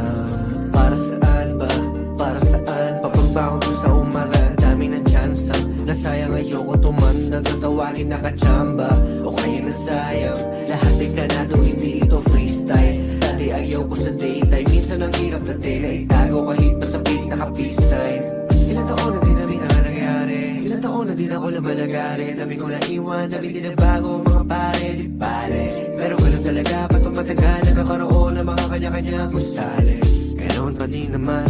[SPEAKER 1] Para saan ba? Para saan? Papagbangon ko sa umaga, ang dami ng tsansa. Nasayang ayoko tumanda, tatawagin nakachamba. O kaya nasayang, lahat ay planado, hindi ito freestyle. Dati ayaw ko sa daytime, minsan ang hirap dati na itago kahit pa sa pilit naka-peace sign. Ilang taon na din namin ang nangyari, ilang taon na din ako nabalagari. Dami ko na iwan, dami din nagbago, mga pare, di pare. Pero ganun talaga, patong matagal, nagkakaroon ng mga kanya-kanya gusali. Ganoon pa din naman,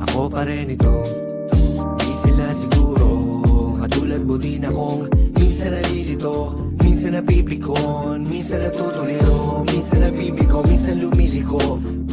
[SPEAKER 1] ako pa rin ito. Di sila siguro, katulad mo din akong minsan nalilito, minsan napipikon, minsan natutuliro, minsan nabibigo, minsan lumiliko.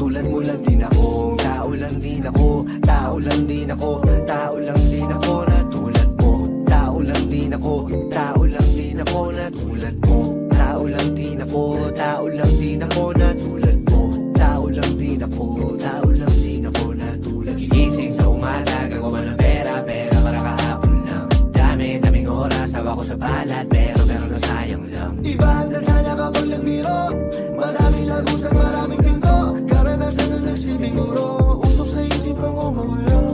[SPEAKER 1] Tulad mo lang din ako, tao lang din ako, tao lang din ako, tao lang din ako na tulad mo. Tao lang din ako, tao lang din ako na tulad mo. Tao lang din ako, tao lang din ako na tulad mo. Tao lang din ako, tao lang din ako na tulad. Gigising sa umaga, gagawa ng pera, pera para kahapon lang. Daming oras, hawa ko sa balat, pero nasayang lang. Iba ang tadhana kapag nagbiro, maraming lagusan, maraming pinto. Karanasan na nagsibing guro, usok sa isip ang umagulang.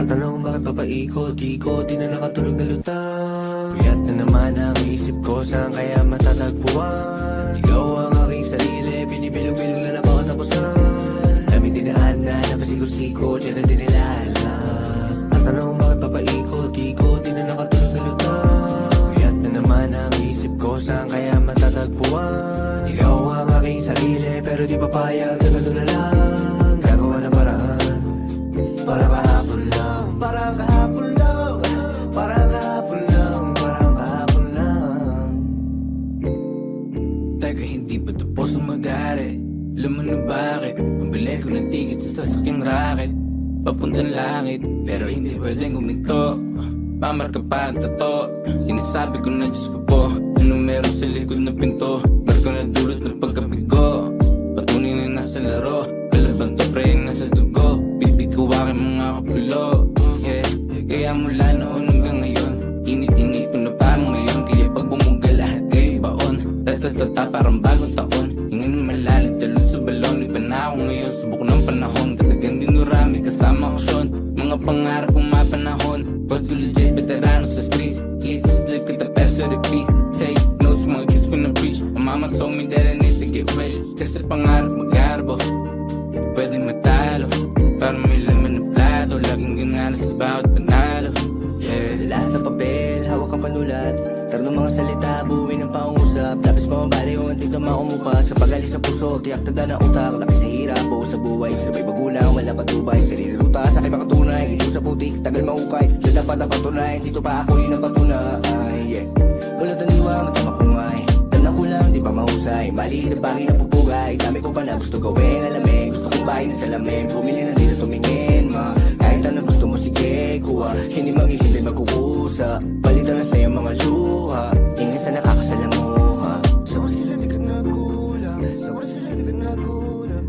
[SPEAKER 1] Ang tanong bakit papaikot-ikot, di na nakatulog na lutang. Puyat na naman ang isip ko, saan kaya matatagpuan? Ikaw ang aking sarili, binibilog-bilog na napakatapusan. Daming dinaan na napasigot-sikot, yan ang dinilala. At tanong bakit papaikot-ikot, di na nakatulog na lutang. Puyat na naman ang isip ko, saan kaya matatagpuan? Ikaw ang aking sarili, pero di papayag na ganun na lang. Gagawa ng paraan, para kahapon lang, parang kahapon lang, parang kahapon lang, parang kahapon lang.
[SPEAKER 2] Teka, hindi pa tapos ang mag-ari? Alam mo na bakit? Pambili ko ng ticket sa sasakyang racket, papuntang langit, pero hindi pwedeng guminto. Mamarka pa ang tato, sinasabi ko na Diyos ko po, ano meron sa likod ng pinto? Barko na dulot ng pagkabigo, patunay na nasa laro, kalabang to pre nasa dugo, pipig ko aking mga kapulo. Yeah, kaya mula noon hanggang ngayon, init-init ko na parang ngayon, kaya pag bumuga lahat kayo baon, tatatata parang bagong taon, hingin malalim talon sa balon, iba na ako ngayon, subok ng panahon, talagang dinurami kasama ko Sean, mga pangarap kong mapanahon, God ko legit, veterano sa streets, eat, sleep, kita peso, repeat, take notes, mga kids ko na preach, my mama told me that I need to get rich, kasi pangarap mag-arbo, pwede matalo, para may laman ng plato, laging ganala sa bawat panalo, yeah.
[SPEAKER 1] Dala sa papel, hawak ang panulat, taro ng mga salita, buuin ng pangusap, tapos mamabali o antig na maumupas, kapag alis sa puso, tiyak tanda na utak, laki sa hirap o sa buhay, sabay magulang, wala patubay, sarili ruta, sa aking makatunay, ito sa putik, tagal mahukay, na dapat na patunay, dito pa ako yun ang patunay, yeah. Wala taniwa, matama ko nga eh, tanda ko lang, di pa mahusay, mali na bagay na pupugay, dami ko pa na gusto gawin, alamin, gusto kong bahay na salamin, bumili na dito tumingin, ma, kahit ano gusto mo sige, kuha, hindi maghihintay magkukusa, palitan na sa'yo mga luha, ingay sa nakakasalamuha, sabar sila di ka nagulang, sabar sila di ka nagulang,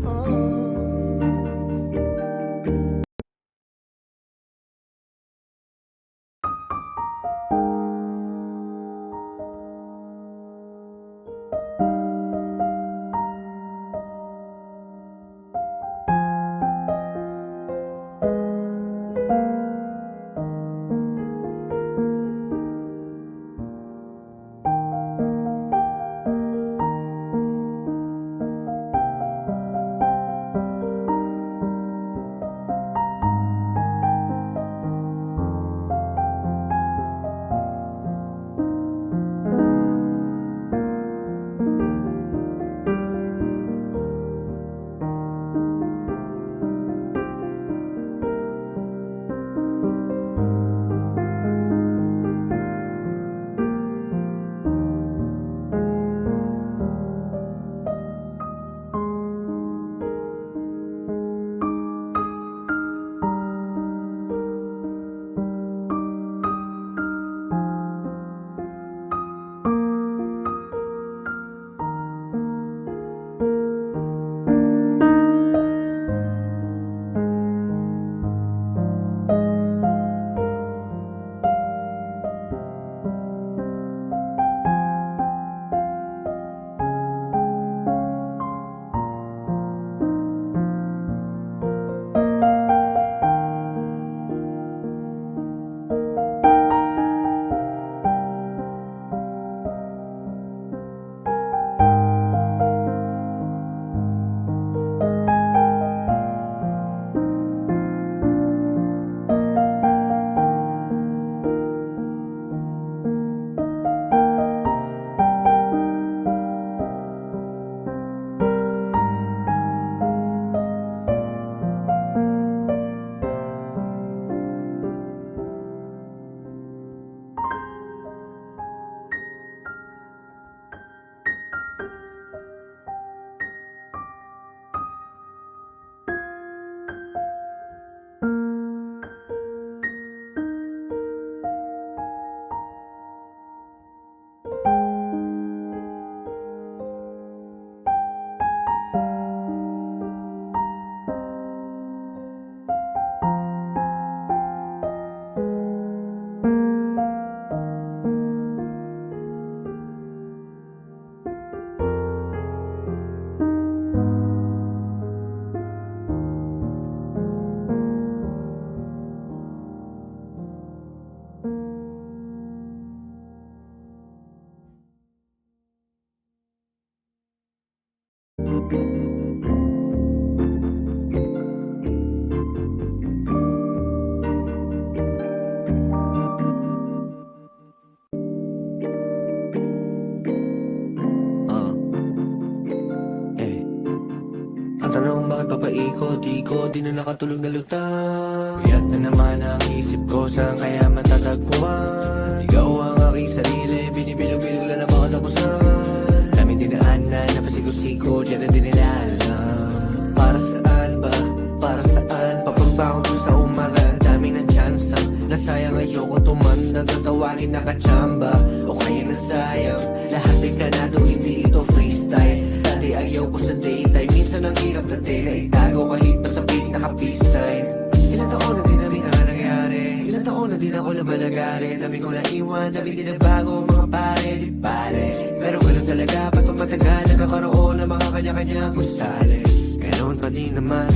[SPEAKER 1] Ang tanong bakit papaikot-ikot, di na nakatulog na lutang. Puyat na naman ang isip ko, saan kaya matatagpuan? Ikaw ang aking sarili, binibilog-bilog lang na baka tapusan. Daming dinaanan, napasigo-sigo, diyan na din nila alam. Para saan ba? Para saan? Papagbangon ko sa umaga, ang dami ng tsansa. Nasayang ayoko tumanda, tatawagin nakachamba. O kaya nasayang, lahat ay planado, hindi ito freestyle. Dati ayaw ko sa daytime, minsan ang hirap dati na itago kahit pa sa pilit naka-peace sign. Ilang taon na din namin ang nangyari, ilang taon na din ako nabalagari. Dami ko na iwan, dami din na bago, mga pare, di pare. Pero ganun talaga, patong matagal, nagkakaroon ng mga kanya-kanyang gusali. Ganoon pa din naman,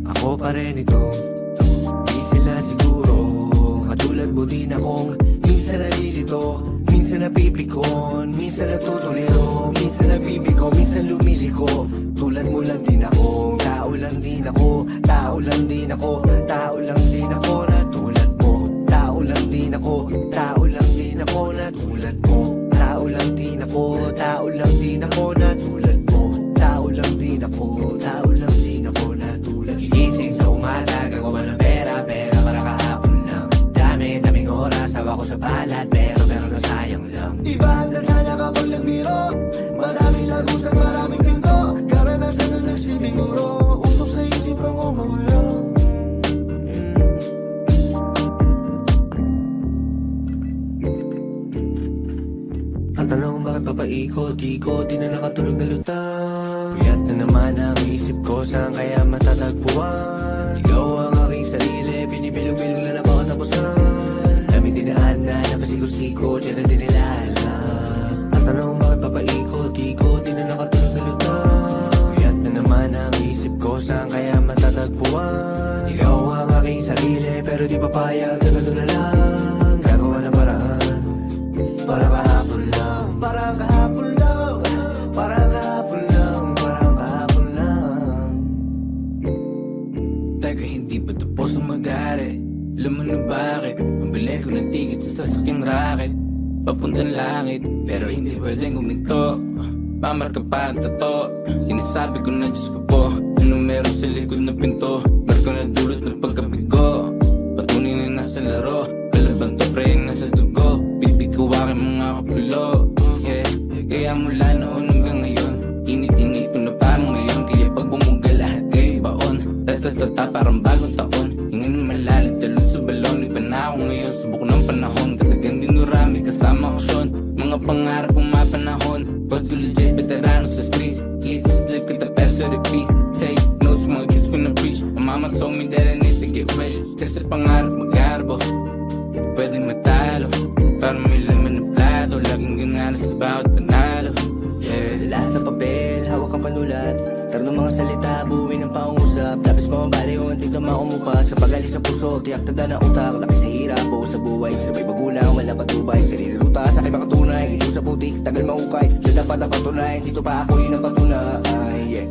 [SPEAKER 1] ako pa rin ito. Di sila siguro, katulad mo din akong minsan nalilito, minsan napipikon, minsan natutuliro, minsan nabibigo, minsan lumiliko. Tulad mo lang din ako, tao lang din ako, tao lang din ako, tao lang din ako na tulad mo. Tao lang din ako, tao lang din ako na tulad mo. Tao lang din ako, tao lang din ako na tulad mo. Tao lang din ako, tao lang din ako na tulad. Gigising sa umaga, gagawa ng pera para kahapon lang. Daming oras, hawa ko sa balat, pero nasayang lang. Iba ang tadhana kapag nagbiro, maraming lagusan, maraming pinto. Karanasan na nagsilbing guro, usok sa isip ang umagulang. Ang tanong bakit papaikot-ikot, di na nakatulog na lutang. Puyat na naman ang isip ko, saan kaya matatagpuan? Ikaw ang aking sarili, binibilog-bilog lang na baka tapusan. Daming dinaanan, napasigo-sigo, diyan na din nila alam. Ang tanong bakit papaikot-ikot, di na nakatulog na lutang. Puyat na naman ang isip ko, saan kaya matatagpuan? Ikaw ang aking sarili, pero di papayag na ganun na lang. Gagawa ng paraan, para kahapon lang, parang kahapon lang, parang kahapon lang, parang kahapon lang.
[SPEAKER 2] Teka, hindi pa tapos ang mag-ari. Alam mo na bakit? Pambili ko ng ticket sa sasakyang racket, papuntang langit, pero hindi pwedeng huminto. Mamarka pa ang tato, sinasabi ko na Diyos ko po. Ano meron sa likod ng pinto? Marko na dulot ng pagkabigo, patunay na nasa laro. Palaban to pre, nasa dugo, bibig ko aking mga kapulo. Yeah, kaya mula noon hanggang ngayon, init-init ko na parang ngayon. Kaya pag bumuga lahat kayo baon, tatatata parang bagong taon. Hingin malalim, talon sa balon, iba na ako ngayon. Subok ng panahon, talagang dinurami kasama aksyon. Mga pangarap kong mapanahon, God ko legit, veterano sa streets. Easy slip, kita peso repeat. Take notes, mga kids ko na preach. My mama told me that I need to get rich, kasi pangarap mag-arbo, pwedeng matalo, para may laman ng plato. Laging ganala sa bawat panalo. Yeah.
[SPEAKER 1] Dala sa papel, hawak ang panulat, tarong mga salita, buuin ng pangusap. Tapos pamabali ko ang tignan makumupas. Kapag alis sa puso, tiyak tada na utak. Laki sa hirap, buo sa buhay, sabay bagulang, wala patubay. Sarili ruta, sa akin makatunay, ito sa putik, tagal mahukay. Diyan dapat na patunay, dito pa ako yun ang patunay. Yeah.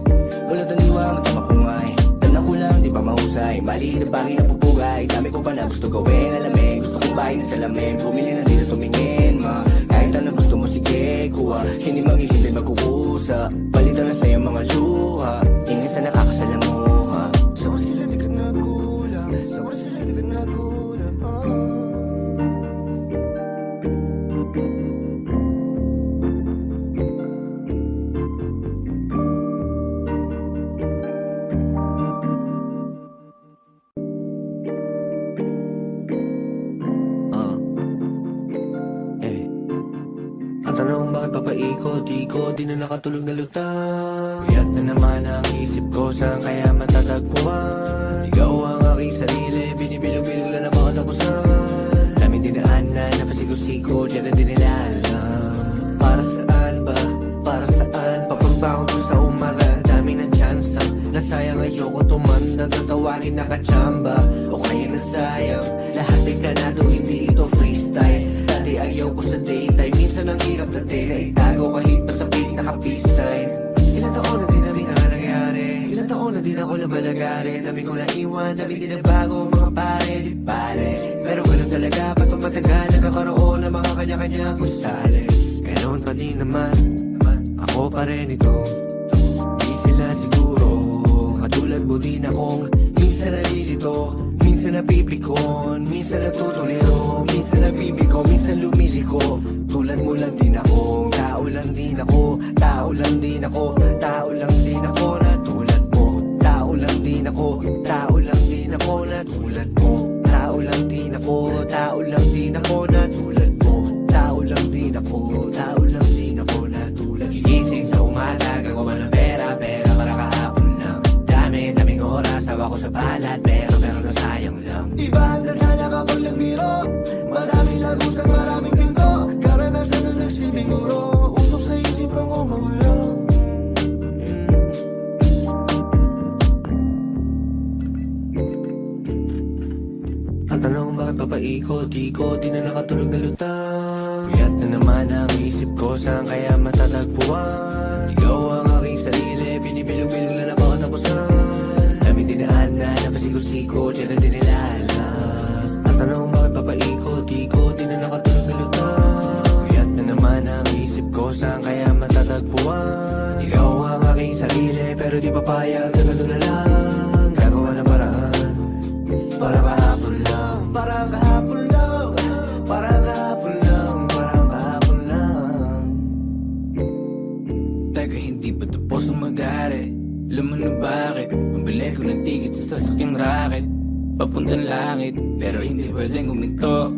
[SPEAKER 1] Ulat ang diwang, tama ko ngay. Tanak ko lang, di ba mahusay? Mali na bagay na pupugay, dami ko pa na gusto gawin, alamin. Gusto kong bahay na salamin, bumili na dito tumingin, ma. Kahit ano gusto mo, sige, kuha. Hindi maghihintay magkukusa, palitan na sa'yo mga luha. Ingin sa nakakasalamuha. Sabar sila di ka nagulang, sabar sila di ka nagulang, Ang tanong bakit papaikot-ikot, di na nakatulog na lutang. Puyat na naman ang isip ko, saan kaya matatagpuan? Ikaw ang aking sarili, binibilog-bilog lang na baka tapusan. Daming dinaanan, napasigo-sigo, diyan na din nila alam. Para saan ba? Para saan? Papagbangon ko sa umaga, ang dami ng tsansa. Nasayang ayoko tumanda, tatawagin nakachamba. O kaya nasayang, lahat ay planado, hindi ito freestyle. Dati ayaw ko sa daytime, minsan ang hirap dati na itago kahit pa sa pilit naka-peace sign. Ilang taon na din namin ang nangyari, ilang taon na din ako nabalagari. Dami ko na iwan, dami din na bago, mga pare, di pare. Pero ganun talaga, patong matagal, nagkakaroon ng mga kanya-kanyang gusali. Ganoon pa din naman, ako pa rin ito. Di sila siguro, minsan napipikon, minsan natutuliro, minsan nabibigo, minsan lumiliko. Tulad mo lang din ako, tao lang din ako, tao lang din ako, tao lang din ako na tulad mo. Tao lang din ako, tao lang din ako na tulad mo. Tao lang din ako, tao lang din ako na tulad mo. Tao lang din ako, tao lang din ako na tulad mo. Gigising sa umaga, gagawa ng pera, pera para kahapon lang. Daming oras, tawa ko sa balat, pero nasayang lang. Iba ang tadhana kapag nagbiro, maraming lagusan, maraming pinto. Karanasan na nagsilbing guro, usok sa isip ng umulo. Ang tanong bakit papaikot-ikot, di na nakatulog na lutang. Puyat na naman ang isip ko, saan kaya matatagpuan? Ikaw ang aking sarili, binibilog-bilog na napakatapusan. Daming dinaan na napasigot-sikot, yan ang dinilala. Ang tanong bakit papaikot-ikot, di na nakatulog na lutang. Puyat na naman ang isip ko, saan kaya matatagpuan? Ikaw ang aking sarili, pero di papayag na ganun na lang. Gagawa ng paraan, para kahapon lang, parang kahapon lang, parang kahapon lang, parang kahapon lang.
[SPEAKER 2] Teka, hindi pa tapos ang mag-ari? Alam mo na bakit? Pambili ko ng ticket sa sasakyang racket, papuntang langit, pero hindi pwedeng huminto.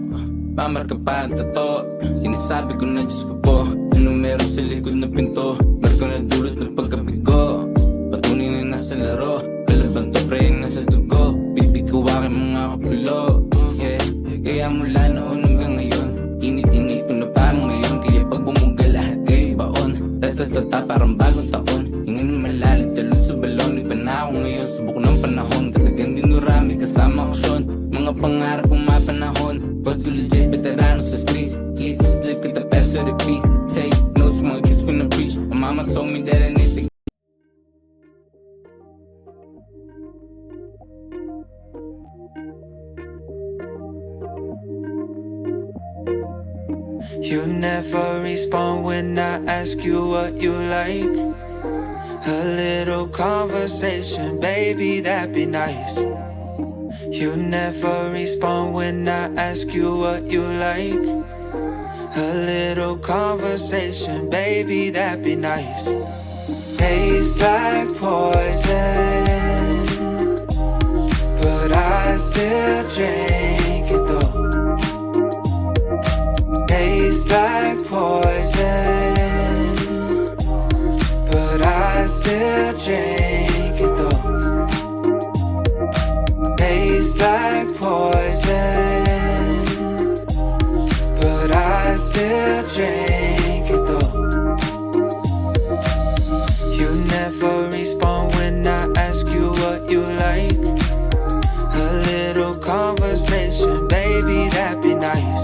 [SPEAKER 2] Mamarka pa ang tato, sinasabi ko na Diyos ko po. Ano meron sa likod na pinto? Marko na dulot ng pagkabigo, patunay na nasa laro. Kalaban to pre, nasa dugo, bibig ko aking mga kapulo. Yeah, kaya mula noon hanggang ngayon, init-init ko na parang ngayon. Kaya pag bumuga lahat kayo baon, tatatata parang bagong taon. Hingin malalim, talon sa balon, iba na ako ngayon. Subok ng panahon, talagang dinurami kasama aksyon. Mga pangarap kong mapanahon, God ko legit, veterano sa streets. Eat, sleep, kita peso, repeat. Take notes, mga kids ko na preach. My mama told me that I need to.
[SPEAKER 3] You never respond when I ask you what you like. A little conversation, baby, that'd be nice. You never respond when I ask you what you like. A little conversation, baby, that'd be nice. Tastes like poison, but I still drink it though. Tastes like poison, but I still drink it though. Tastes like poison, but I still drink it though. You never respond when I ask you what you like. A little conversation, baby, that'd be nice.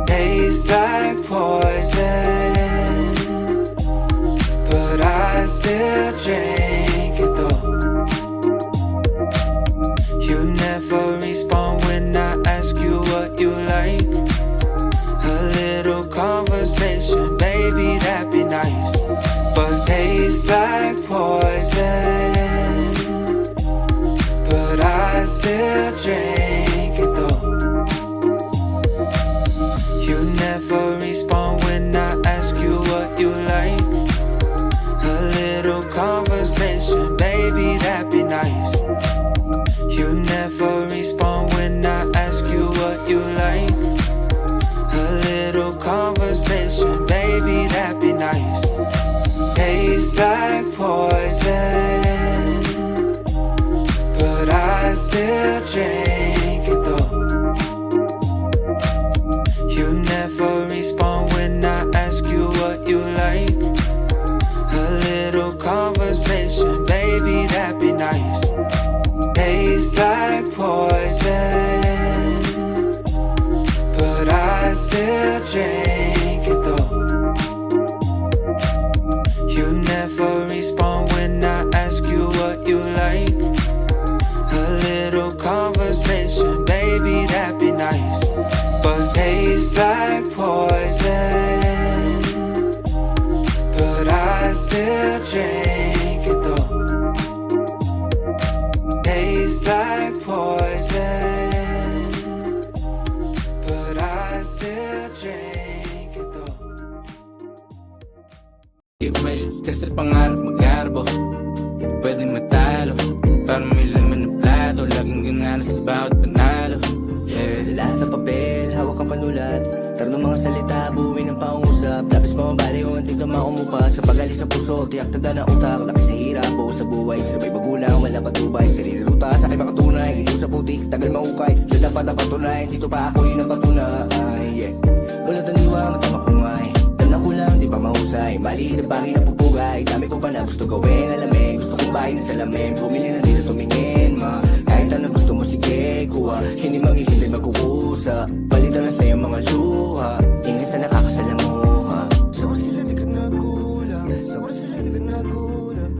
[SPEAKER 3] Tastes like poison, but I still drink it though. You never respond when I ask you what you like. A little conversation, baby, that'd be nice. But tastes like poison, but I still drink it though. You never respond when I ask you what you like. A little conversation, baby, that'd be nice. You never respond when I ask you what you like. A little conversation, baby, that'd be nice. Tastes like poison, but I still drink it though. You never respond when I ask you what you like. A little conversation, baby, that'd be nice. Tastes like poison, but I still drink it though. You never respond when I ask you what you like. A little conversation, baby, that'd be nice. But tastes like poison, but I still drink it though. Tastes like poison.
[SPEAKER 1] tiyak tanda na utak. Laki sa hirap o sa buhay, sabay magulang, wala patubay. Sarili ruta sa aking makatunay, ito sa putik, tagal mahukay. Diyan dapat na patunay, dito pa ako yun ang patunay. Yeah. Wala taniwa, matama kumay. Tanda ko lang, di ba mahusay? Mali na bagay na pupugay. Dami ko pa na gusto gawin, alamin. Gusto kong bahay na salamin, bumili na dito tumingin, ma. Kahit ano gusto mo, sige, kuha. Hindi maghihintay magkukusa. Palitan na sa'yo mga luha. Ingay sa nakakasalamuha. Sabar sila di ka nagulang. Sabar sila di ka nagulang.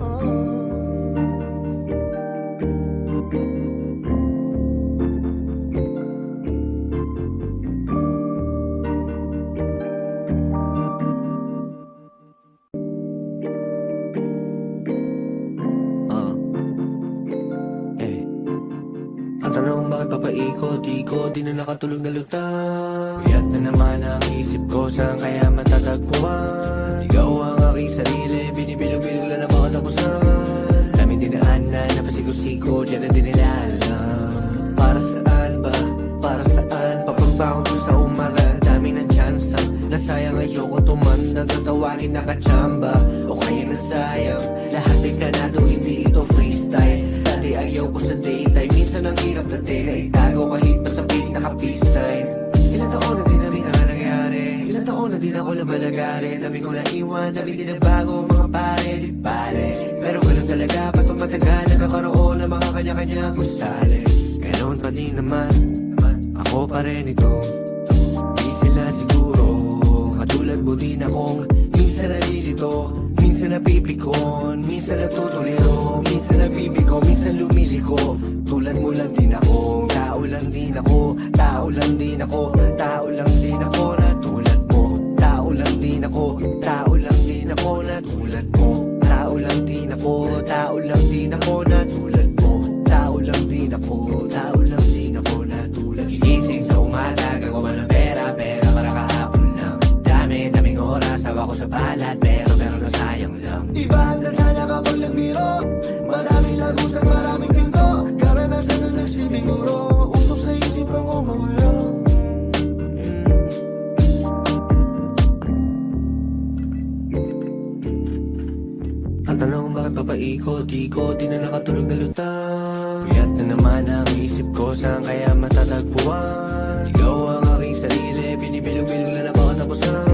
[SPEAKER 1] Ang tanong bakit papaikot-ikot, di na nakatulog na lutang. Puyat na naman ang isip ko, saan kaya matatagpuan? Ikaw ang aking sarili, binibilog-bilog lang na baka tapusan. Daming dinaan na napasigo-sigo, diyan na din nila alam. Para saan ba? Para saan? Papagbangon ko sa umaga, ang dami ng tsansa. Nasayang ayoko tumanda, tatawagin nakachamba. O kaya nasayang, lahat ay planado, hindi ito freestyle. Dati ayaw ko sa daytime, minsan ang hirap dati na itago kahit pa sa pilit naka-peace sign. Ilang taon na din namin ang nangyari, ilang taon na din ako nabalagari. Dami ko naiwan, dami din na bago, mga pare, di pare. Pero ganun talaga, patong matagal, nagkakaroon ng mga kanya-kanya gusali. Ganoon pa din naman, ako pa rin ito. Di sila siguro, katulad mo din akong minsan nalilito, minsan napipikon, minsan natutuliro, minsan nabibigo, minsan lumiliko. Tulad mo lang din ako, tao lang din ako, tao lang din ako, tao lang din ako na tulad mo. Tao lang din ako, tao lang din ako na tulad mo. Tao lang din ako, tao lang din ako na tulad mo. Tao lang din ako, tao lang din ako na tulad mo. Gigising sa umaga, gagawa ng pera, pera para kahapon lang. Daming oras, hawa ko sa balat, pero nasayang lang. Iba ang tadhana kapag nagbiro, maraming lagusan, maraming pinto. Karanasan na nagsilbing guro, usok sa isip ang umagulang. Ang tanong bakit papaikot-ikot, di na nakatulog na lutang. Puyat na naman ang isip ko, saan kaya matatagpuan? Ikaw ang aking sarili, binibilog-bilog lang na baka tapusan.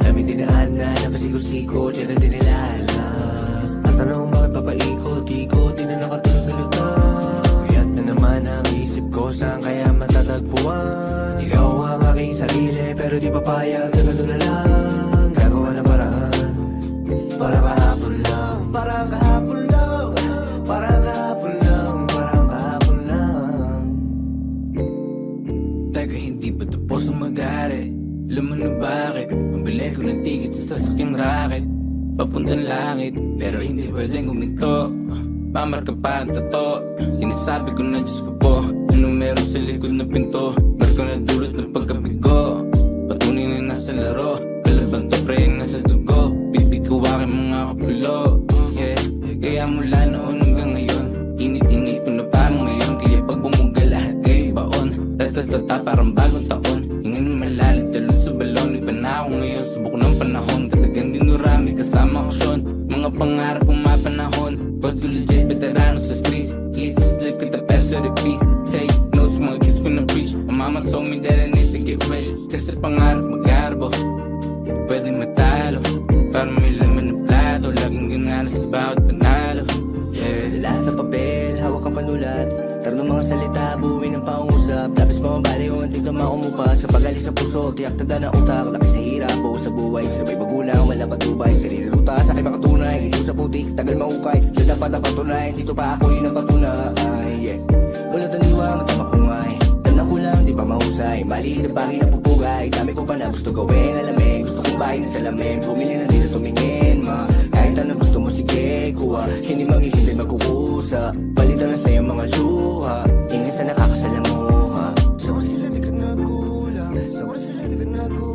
[SPEAKER 1] Dami dinaan na napasigo-sigo, diyan na din nila alam. Ang tanong bakit papaikot-ikot, di na nakatulog na lutang. Puyat na naman ang isip ko, saan kaya matatagpuan? Ikaw ang aking sarili, pero di papayag na gano'n na lang. Gagawa ng paraan, para kahapon lang, parang kahapon lang, parang kahapon lang, parang kahapon lang.
[SPEAKER 2] Teka, hindi pa tapos ang mag-ari. Alam mo na bakit? Ang bili ko ng ticket sa sasakyang racket, papuntang langit, pero hindi pwedeng guminto. Mamarka pa ang tato, sinasabi ko na Diyos ko po. Ano meron sa likod na pinto, marko na dulot ng pagkabigo. Patunin na nasa laro, kalaban to pre nasa dugo. Bibig ko aking mga kapulo, yeah. Kaya mula noon hanggang ngayon, init-init ko na parang ngayon. Kaya pag bumuga lahat kayo baon, tatatata parang bagong taon. Hingin malalim, talon sa balon, iba na ako ngayon. Subok ng panahon, talagang dinurami kasama ko son. Mga pangarap kong mapanahon, God ko legit, veterano sa streets. Kids, slip ka tapos sa repeat. Take notes, mga kids ko na preach. My mama told me that I need to get rich, kasi pangarap mag-arbo, pwedeng matalo, para may laman ng plato. Laging ganalas sa bawat panalo, yeah.
[SPEAKER 1] Dala sa papel, hawak ang panulat, tarong mga salita, buuin ng pangusap. Tapos mamabali o antig na maumupas. Kapag alis sa puso, tiyak tanda na utak. Laki sa hirap o sa buhay, sabay magulang, wala patubay. Sarili ruta sa aking makatunay, ito sa putik, tagal mahukay. Diyan dapat na patunay, dito pa ako yun ang patunay. Yeah. Wala taniwa, matama kumay. Tanda ko lang, di ba mahusay? Mali na bagay na pupugay. Dami ko pa na gusto gawin, alamin. Gusto kong bahay na salamin, bumili na dito tumingin, ma. Kahit ano gusto mo, sige, kuha. Hindi maghihintay magkukusa. Palitan na sa'yo mga luha. Ingay sa nakakasalamuha. Sabar sila di ka nagulang, sabar sila di ka nagulang.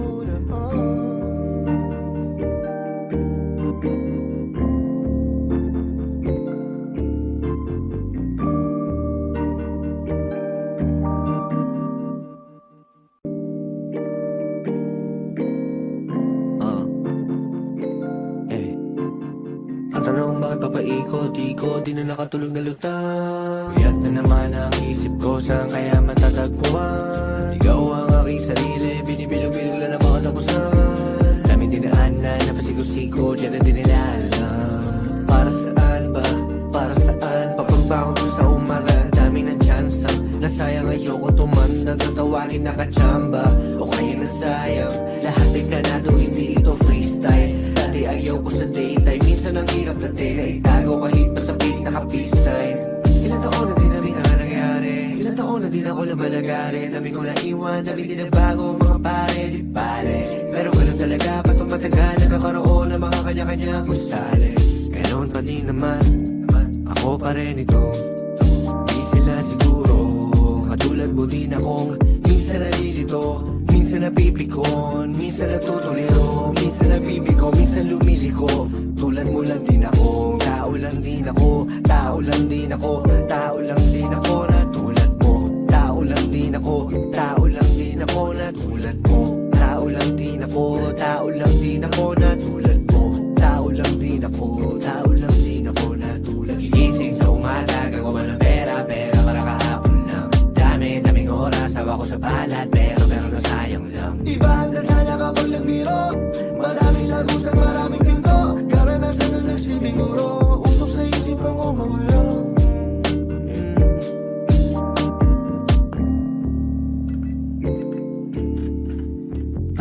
[SPEAKER 1] papaikot-ikot, di na nakatulog na lutang. Puyat na naman ang isip ko, saan kaya matatagpuan? Ikaw ang aking sarili, binibilog-bilog lang na baka tapusan. Daming dinaanan, napasigaw-sigaw, dyan ang di nila alam. Para saan ba? Para saan? Papagbangon ko sa umaga, ang dami ng tsansa. Nasayang ayoko tumanda, tatawagin nakachamba. O kaya nasayang, lahat ay planado, hindi ito freestyle. Dati ayaw ko sa daytime, minsan ang hirap dati na itago kahit pa sa piling nakapisign. Ilang taon na din namin ang nangyari, ilang taon na din ako labalagari. Dami ko na iwan, dami din na bago, mga pare, di pare. Pero ganun talaga, patong matagal, nagkakaroon ng mga kanya-kanyang gusali. Ganon pa din naman, ako pa rin ito. Di sila siguro, katulad mo din akong minsan nalilito, minsan napipikon, minsan natutuliro, minsan nabibigo, minsan lumiliko. Tulad mo lang din ako, tao lang din ako, tao lang din ako, tao lang din ako na tulad mo. Tao lang din ako, tao lang din ako na tulad mo. Tao lang din ako, tao lang din ako na tulad mo. Tao lang din ako, tao lang din ako na tulad. Gigising sa umaga, gagawa ng pera, pera para kahapon lang. Daming oras, hawa ko sa balat, pero nasayang lang. Iba ang tadhana kapag nagbiro, maraming lagusan, maraming pinto. Karanasan na nagsilbing guro, usok sa isip ang umawala.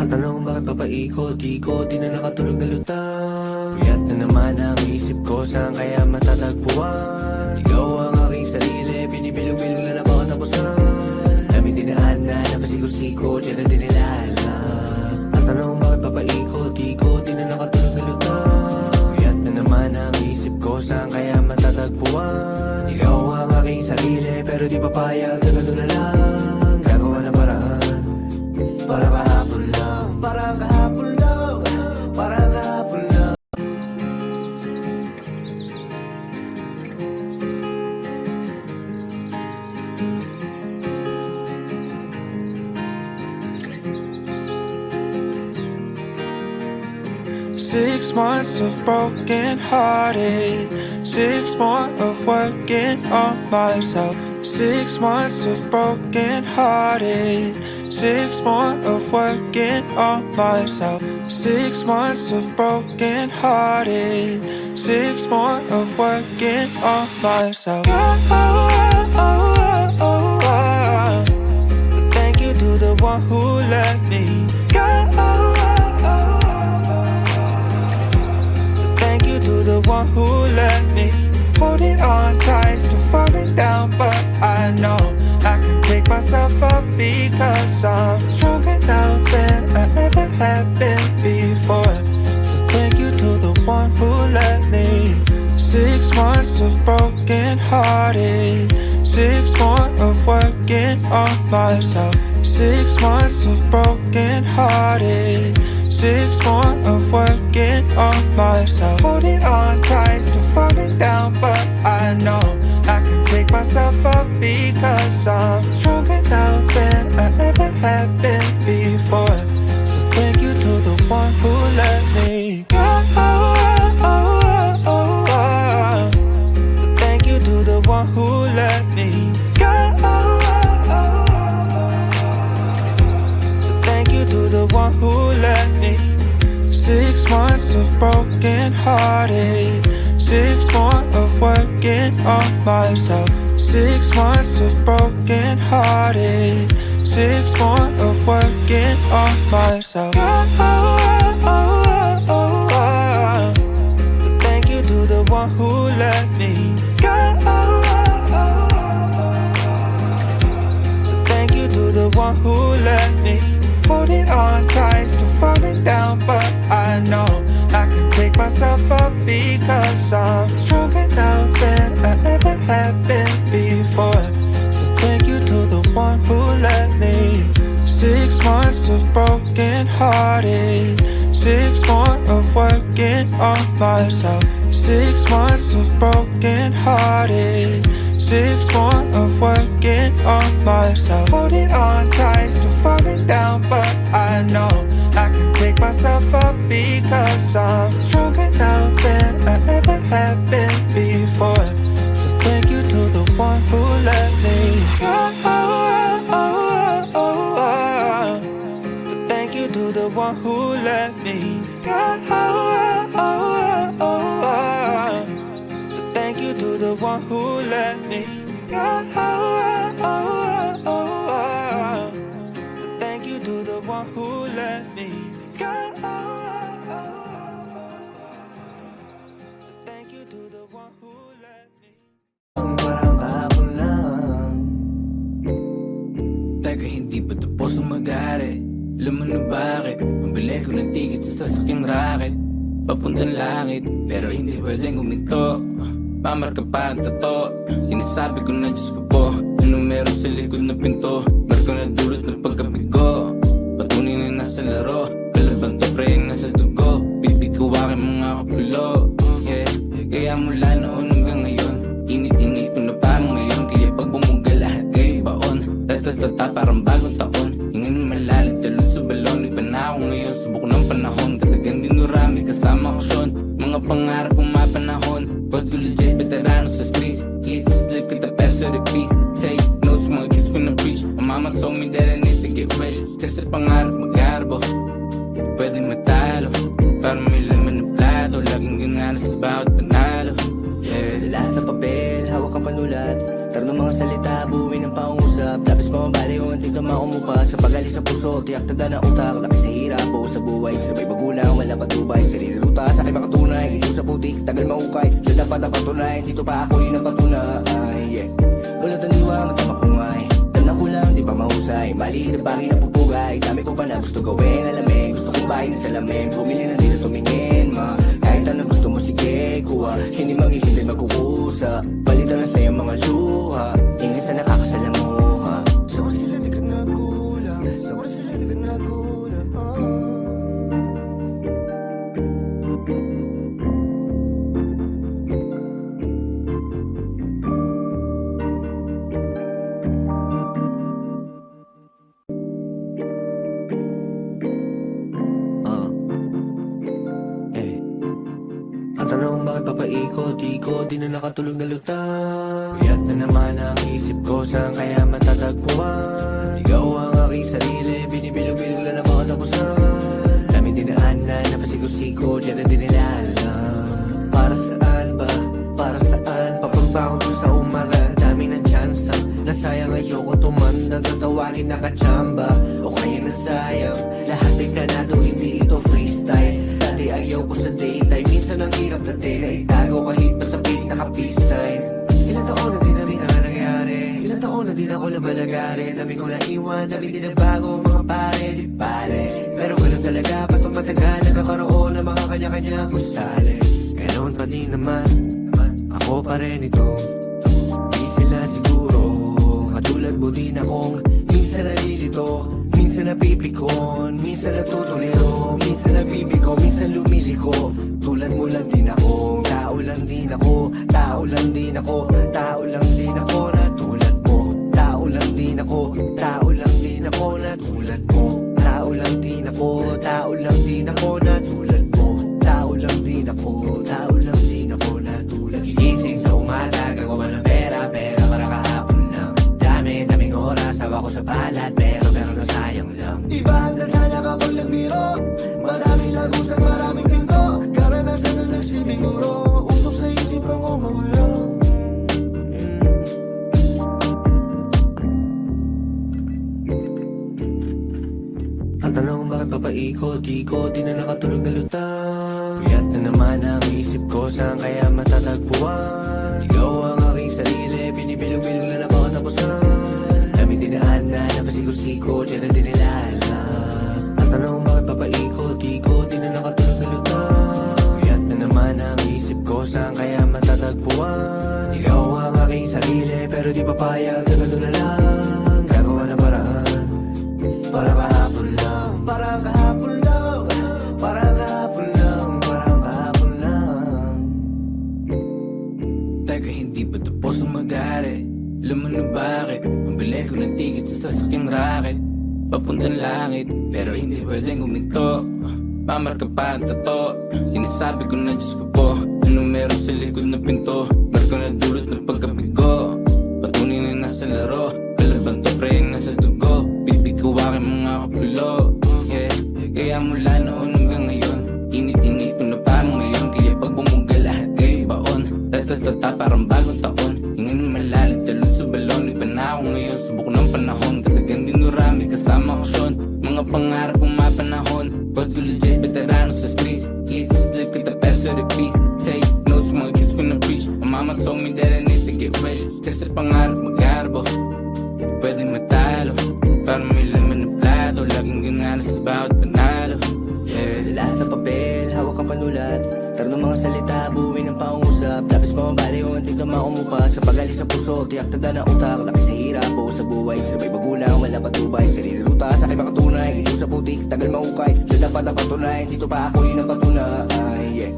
[SPEAKER 1] Ang tanong bakit papaikot-ikot, di na nakatulog na lutang. Puyat na naman ang isip ko, saan kaya matatagpuan? Ikaw ang aking sarili, binibilog-bilog lang na baka tapusan. Daming dinaanan, napasigaw-sigaw, dyan ang di nila alam. Ang tanong bakit papaikot-ikot, di na nakatulog na lutang. Puyat na naman ang isip ko, saan kaya matatagpuan? Ikaw ang aking sarili, pero di papayag, ganun na lang. Gagawa ng paraan, para kahapon lang, parang kahapon lang, parang kahapon lang.
[SPEAKER 3] Six months of broken hearted, 6 more of working on myself. 6 months of broken hearted, 6 more of working on myself. 6 months of broken hearted, 6 more of working on myself. So thank you to the one who let me go. To the one who let me holding on tight, still falling down, but I know I can pick myself up because I'm stronger now than I ever have been before. So thank you to the one who let me. 6 months of broken hearted, 6 more of working on myself. 6 months of broken hearted, 6 more of working on myself. Holding on tight, still falling down, but I know I can pick myself up because I'm stronger now than I ever have been before. So thank you to the one who let me go. So thank you to the one who let me go. So thank you to the one who let me. 6 months of broken hearted, 6 more of working on myself. 6 months of broken hearted, 6 more of working on myself. So thank you to the one who let me go. So thank you to the one who let me. Holding on tight, still falling down, but I know I can pick myself up because I'm stronger now than I ever have been before. So thank you to the one who let me. 6 months of broken hearted, 6 more of working on myself. 6 months of broken hearted, 6 more of working on myself. Holding on tight, still falling down, but I know I can pick myself up because I'm stronger now than I ever have been before. So thank you to the one who let me go. So thank you to the one who let me go. So thank you to the one who let me go. So thank you to the one who let me go. So thank you to the one who let me.
[SPEAKER 1] Parang kahapon lang.
[SPEAKER 2] Teka, hindi pa tapos ang mag-ari. Alam mo na bakit? Pambili ko ng ticket sa sasakyang racket. Papuntang langit, pero hindi pwedeng huminto. Pamarka pa ang tato. Sinasabi ko na Diyos ko po, ano meron sa likod na pinto. Marko na dulot ng pagkabigo. Patunay na nasa laro, kalaban to pre nasa dugo. Bitbit ko aking mga kapulo. Yeah, kaya mula noon hanggang ngayon, init-init ko na parang ngayon. Kaya pag bumuga lahat kayo baon. Tatatata parang bagong taon. Hingin malalim talon sa balon. Iba na ako ngayon, subok ng panahon. Talagang dinurami kasama ko son. Mga pangarap kong mapanahon. God ko legit, veterano sa streets. Eat, sleep, kita peso, repeat. Say no sa mga kids ko na preach. Ang mama told me that I need to get rich. Kasi pangarap mag-arbo, pwede matalo. Para may laman na plato. Laging ginana sa bawat panalo. Yeah.
[SPEAKER 1] Dala sa papel, hawak ang panulat. Taro ng mga salita, buuin ng pangusap. Tapos pamabali o ang tignan maumupas. Kapag alis sa puso, tiyak tada na utak. Laki sa hirap o sa buhay, sabay magulang, wala patubay. Sarili ruta sa aking makatunay. Ito sa putik, tagal mahukay. Diyan dapat ang patunay, dito pa ako yun ang patunay. Yeah. Wala taniwa, matama kungay. Tanda ko lang, di pa mahusay. Mali na bagay na pupugay. Dami ko pa na gusto gawin, alamin. Gusto kong bahay na salamin. Bumili na din at tumingin, ma. Kahit ano gusto mo, sige, kuha. Hindi maghihintay magkukusa. Palitan na sa'yo mga luha. Ingin sa nakakasalamuha. Sabar sila di ka nagulang. Sabar sila di ka nagulang. Ang tanong bakit papaikot-ikot, di na nakatulog na lutang. Puyat na naman ang isip ko, saan kaya matatagpuan? Ikaw ang aking sarili, binibilog-bilog lang na baka tapusan. Daming dinaanan, napasigo-sigo, diyan na din nila alam. Para saan ba? Para saan? Papagbangon ko sa umaga, dami ng tsansa. Nasayang ayoko tumanda, tatawagin nakachamba. O kaya nasayang, lahat ay planado, hindi ito freestyle. Dati ayaw ko sa daytime, minsan ang hirap dati na itago kahit pa sa piling naka-peace sign. Ilang taon na din namin ang nangyari, ilang taon na din ako nabalagari. Dami ko naiwan, dami din na bago mga pare, di pare. Pero ganun talaga, ba't matagal nagkakaroon ng mga kanya-kanya kusali. Ganoon pa din naman, ako pa rin ito. Di sila siguro, katulad mo din akong minsan nalilito, minsan napipikon, minsan natutuliro, minsan nabibigo, minsan lumiliko. Tulad mo lang din ako, tao lang din ako, tao lang din ako, tao lang din ako na tulad mo. Tao lang din ako, tao lang din ako na tulad mo. Tao lang din ako, tao lang din ako na tulad mo. Tao lang din ako, tao lang din ako na tulad. Gigising sa umaga, gagawa ng pera para kahapon lang. Daming oras, hawa ko sa balat, pero nasayang lang. Iba ang tadhana kapag nagbiro, maraming lagusan, maraming pinto. Karanasan na nagsibing uro, utok sa isip ang umulang. Ang tanong bakit papaikot-ikot, di na nakatulog na lutang. Puyat na naman ang isip ko, saan kaya matatagpuan? Ikaw ang aking sarili, binibilog-bilog lang na baka tapusan. Dami dinaanan, napasigo-sigo, diyan na din nila alam. Ang tanong bakit papaikot-ikot, di na nakatulog na lutang. Puyat na naman ang isip ko, saan kaya matatagpuan? Ikaw ang aking sarili, pero di papayag sa ganun na lang. Gagawa ng paraan, para kahapon lang. Parang kahapon lang, parang kahapon lang, parang kahapon lang.
[SPEAKER 2] Teka, hindi pa tapos ang mag-ari. Alam mo na bakit? Pambili ko ng ticket sa sasakyang racket. papuntang langit. Pero hindi pwedeng guminto, mamarka pa ang tato. Sinasabi ko na Diyos ko po, ano meron sa likod na pinto. Marko na dulot ng pagkabigo, patunay na nasa laro. Palaban to pre yung nasa dugo, bibig ko aking mga kapulo. Yeah, kaya mula noon hanggang ngayon, init-init ko na parang ngayon. Kaya pag bumuga lahat kayo baon, tatatata parang bagong taon. Hingin malalim, talon sa balon, iba na ako ngayon. Subok ng panahon, katagang dinurami kasama ko Sean. Mga pangarap kong mapanahon, God ko legit, veterano sa streets. Eat, sleep, kita peso, repeat. Say no sa mga kids ko na preach. Ang mama told me that I need to get rich. Kasi pangarap mag-arbo, pwede matalo, para may laman na plato. Laging gananas sa bawat panalo. Yeah.
[SPEAKER 1] Dala sa papel, hawak ang panulat. Tarno mga salita, buuin ang pangungusap. Labis mamabali o antig na makumupas. Kapag alis sa puso, tiyak tada na utak. Laki sa hirap o sa buhay, sabay magulang, wala patubay. Sarili ruta, sa akin makatunay. Hindi sa putik, tagal mahukay. Doon dapat ang patunay, dito pa ako yun ang patunay. Yeah.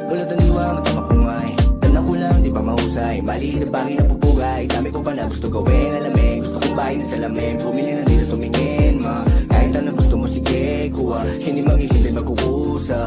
[SPEAKER 1] Wala taniwa, matama kumay. Tanda ko lang, di pa mahusay. Maliit na bagay na pupugay. Dami ko pa na gusto gawin, alamin. Gusto kong bahay na salamin. Bumili na dito tumingin, ma. Kahit ano gusto mo, sige, kuha. Hindi maghihintay magkukusa.